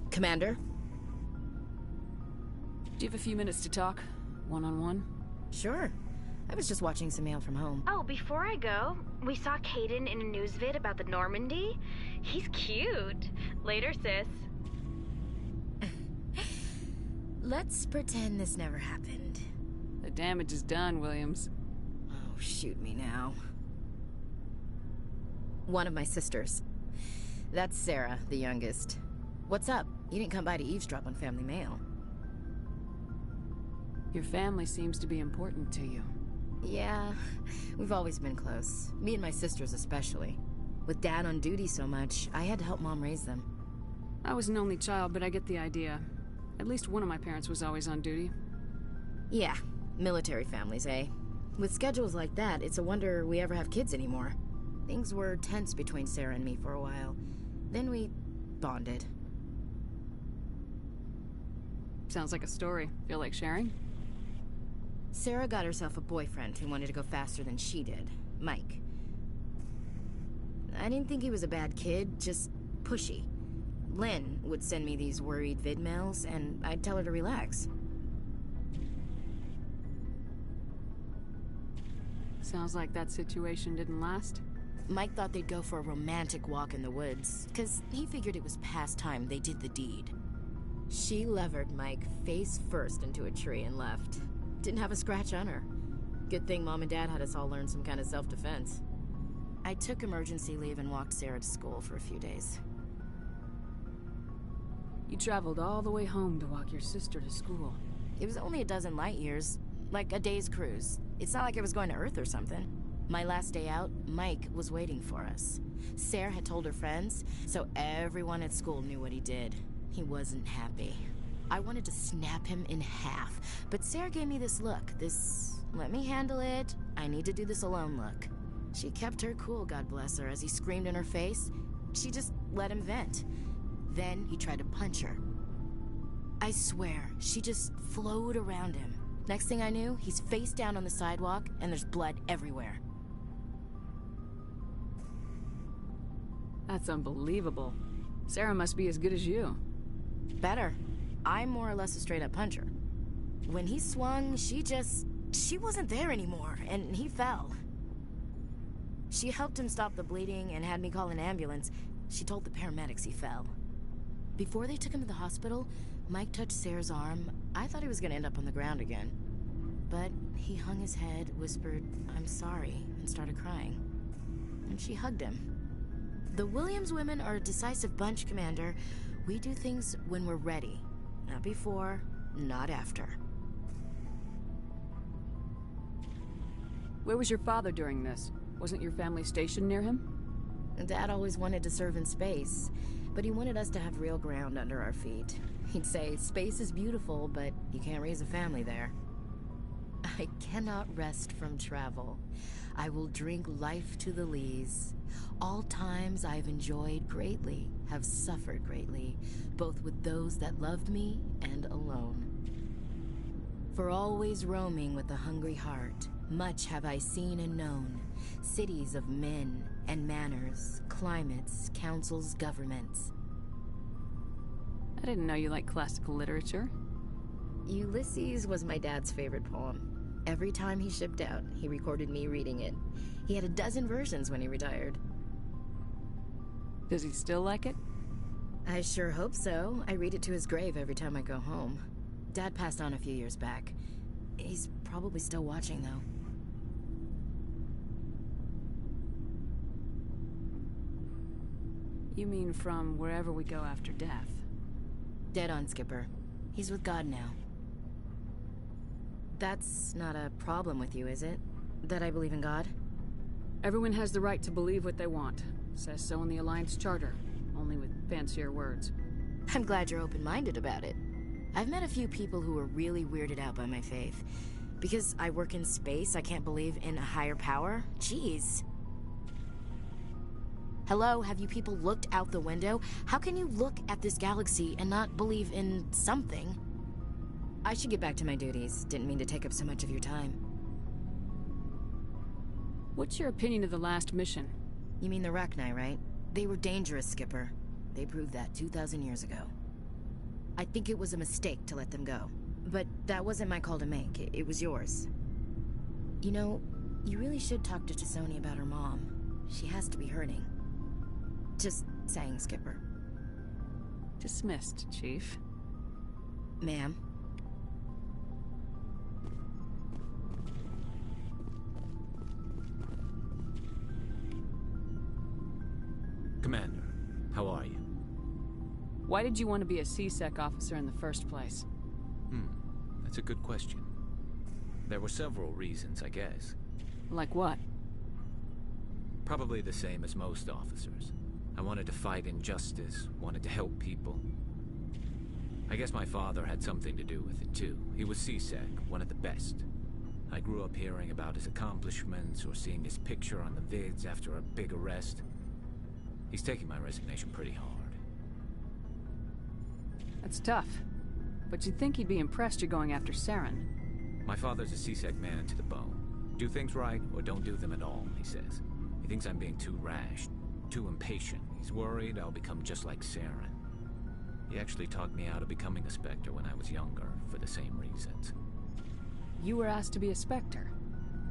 Commander? Do you have a few minutes to talk? One-on-one? Sure. I was just watching some mail from home. Oh, before I go, we saw Caden in a news vid about the Normandy. He's cute. Later, sis. Let's pretend this never happened. The damage is done, Williams. Oh, shoot me now. One of my sisters. That's Sarah, the youngest. What's up? You didn't come by to eavesdrop on family mail. Your family seems to be important to you. Yeah, we've always been close. Me and my sisters especially. With Dad on duty so much, I had to help Mom raise them. I was an only child, but I get the idea. At least one of my parents was always on duty. Yeah, military families, eh? With schedules like that, it's a wonder we ever have kids anymore. Things were tense between Sarah and me for a while. Then we bonded. Sounds like a story. Feel like sharing? Sarah got herself a boyfriend who wanted to go faster than she did, Mike. I didn't think he was a bad kid, just pushy. Lynn would send me these worried vid mails, and I'd tell her to relax. Sounds like that situation didn't last. Mike thought they'd go for a romantic walk in the woods, because he figured it was past time they did the deed. She levered Mike face first into a tree and left. Didn't have a scratch on her. Good thing Mom and Dad had us all learn some kind of self-defense. I took emergency leave and walked Sarah to school for a few days. You traveled all the way home to walk your sister to school. It was only a dozen light years, like a day's cruise. It's not like I was going to Earth or something. My last day out, Mike was waiting for us. Sarah had told her friends, so everyone at school knew what he did. He wasn't happy. I wanted to snap him in half, but Sarah gave me this look, this let me handle it, I need to do this alone look. She kept her cool, God bless her, as he screamed in her face. She just let him vent. Then he tried to punch her. I swear, she just flowed around him. Next thing I knew, he's face down on the sidewalk, and there's blood everywhere. That's unbelievable. Sarah must be as good as you. Better. I'm more or less a straight-up puncher. When he swung, she wasn't there anymore, and he fell. She helped him stop the bleeding and had me call an ambulance. She told the paramedics he fell. Before they took him to the hospital, Mike touched Sarah's arm. I thought he was gonna end up on the ground again. But he hung his head, whispered, "I'm sorry," and started crying. And she hugged him. The Williams women are a decisive bunch, Commander. We do things when we're ready. Not before, not after. Where was your father during this? Wasn't your family stationed near him? Dad always wanted to serve in space, but he wanted us to have real ground under our feet. He'd say, space is beautiful, but you can't raise a family there. I cannot rest from travel. I will drink life to the lees. All times I've enjoyed greatly, have suffered greatly, both with those that loved me and alone. For always roaming with a hungry heart, much have I seen and known, cities of men and manners, climates, councils, governments. I didn't know you liked classical literature. Ulysses was my dad's favorite poem. Every time he shipped out, he recorded me reading it. He had a dozen versions when he retired. Does he still like it? I sure hope so. I read it to his grave every time I go home. Dad passed on a few years back. He's probably still watching, though. You mean from wherever we go after death? Dead on, Skipper. He's with God now. That's not a problem with you, is it? That I believe in God? Everyone has the right to believe what they want. Says so in the Alliance Charter, only with fancier words. I'm glad you're open-minded about it. I've met a few people who are really weirded out by my faith. Because I work in space, I can't believe in a higher power? Jeez. Hello, have you people looked out the window? How can you look at this galaxy and not believe in something? I should get back to my duties. Didn't mean to take up so much of your time. What's your opinion of the last mission? You mean the Rachni, right? They were dangerous, Skipper. They proved that 2,000 years ago. I think it was a mistake to let them go. But that wasn't my call to make. It was yours. You know, you really should talk to T'Soni about her mom. She has to be hurting. Just saying, Skipper. Dismissed, Chief. Ma'am. Commander, how are you? Why did you want to be a C-Sec officer in the first place? That's a good question. There were several reasons, I guess. Like what? Probably the same as most officers. I wanted to fight injustice, wanted to help people. I guess my father had something to do with it too. He was C-Sec, one of the best. I grew up hearing about his accomplishments or seeing his picture on the vids after a big arrest. He's taking my resignation pretty hard. That's tough. But you'd think he'd be impressed you're going after Saren. My father's a C-Sec man to the bone. Do things right, or don't do them at all, he says. He thinks I'm being too rash, too impatient. He's worried I'll become just like Saren. He actually talked me out of becoming a Spectre when I was younger, for the same reasons. You were asked to be a Spectre?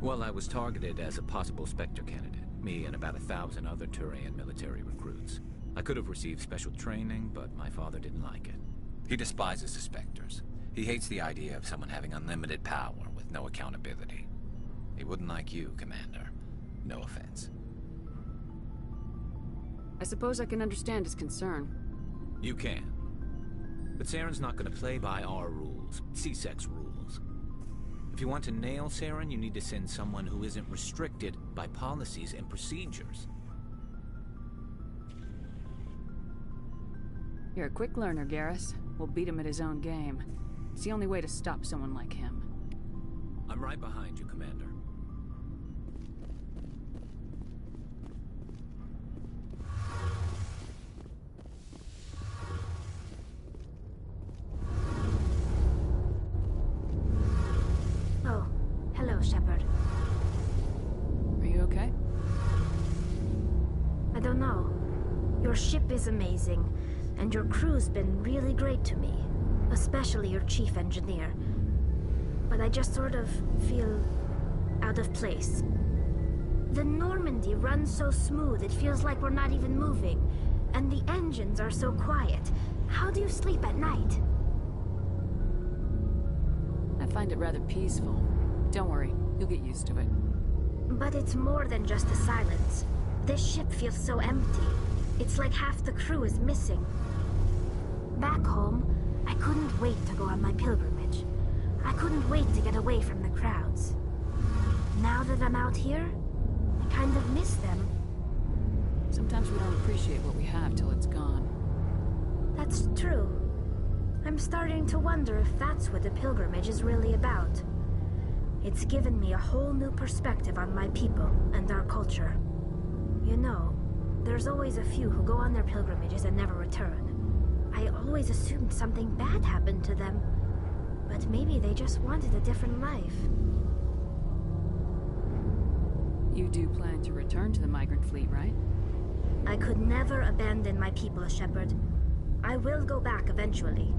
Well, I was targeted as a possible Spectre candidate. Me and about 1,000 other Turian military recruits. I could have received special training, but my father didn't like it. He despises the Spectres. He hates the idea of someone having unlimited power with no accountability. He wouldn't like you, Commander. No offense. I suppose I can understand his concern. You can. But Saren's not going to play by our rules, C-Sec's rules. If you want to nail Saren, you need to send someone who isn't restricted by policies and procedures. You're a quick learner, Garrus. We'll beat him at his own game. It's the only way to stop someone like him. I'm right behind you, Commander. Oh, hello, Shepard. Are you okay? I don't know. Your ship is amazing, and your crew's been really great to me. Especially your chief engineer. But I just sort of feel out of place. The Normandy runs so smooth it feels like we're not even moving. And the engines are so quiet. How do you sleep at night? I find it rather peaceful. Don't worry, you'll get used to it. But it's more than just the silence. This ship feels so empty. It's like half the crew is missing. Back home, I couldn't wait to go on my pilgrimage. I couldn't wait to get away from the crowds. Now that I'm out here, I kind of miss them. Sometimes we don't appreciate what we have till it's gone. That's true. I'm starting to wonder if that's what the pilgrimage is really about. It's given me a whole new perspective on my people and our culture. You know, there's always a few who go on their pilgrimages and never return. I always assumed something bad happened to them. But maybe they just wanted a different life. You do plan to return to the migrant fleet, right? I could never abandon my people, Shepard. I will go back eventually.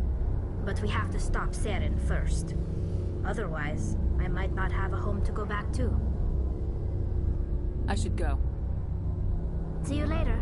But we have to stop Saren first. Otherwise, I might not have a home to go back to. I should go. See you later.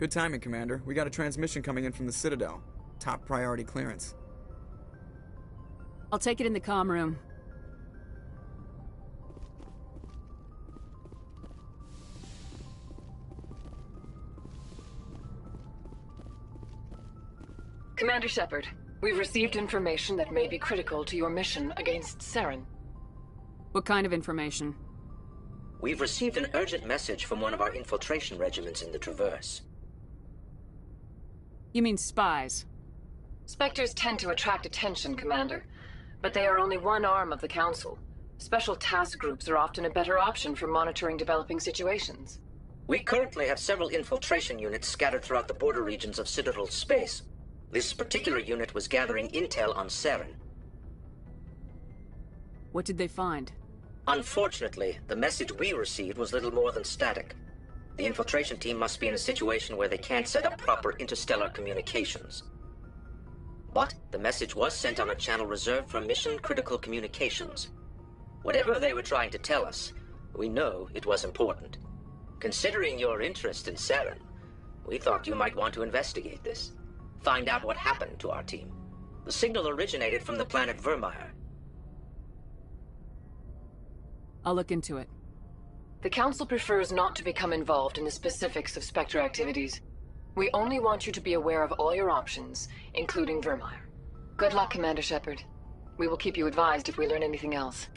Good timing, Commander. We got a transmission coming in from the Citadel. Top priority clearance. I'll take it in the comm room. Commander Shepard, we've received information that may be critical to your mission against Saren. What kind of information? We've received an urgent message from one of our infiltration regiments in the Traverse. You mean spies? Spectres tend to attract attention, Commander. But they are only one arm of the Council. Special task groups are often a better option for monitoring developing situations. We currently have several infiltration units scattered throughout the border regions of Citadel space. This particular unit was gathering intel on Saren. What did they find? Unfortunately, the message we received was little more than static. The infiltration team must be in a situation where they can't set up proper interstellar communications. But the message was sent on a channel reserved for mission-critical communications. Whatever they were trying to tell us, we know it was important. Considering your interest in Saren, we thought you might want to investigate this. Find out what happened to our team. The signal originated from the planet Vermeer. I'll look into it. The Council prefers not to become involved in the specifics of Spectre activities. We only want you to be aware of all your options, including Vermeer. Good luck, Commander Shepard. We will keep you advised if we learn anything else.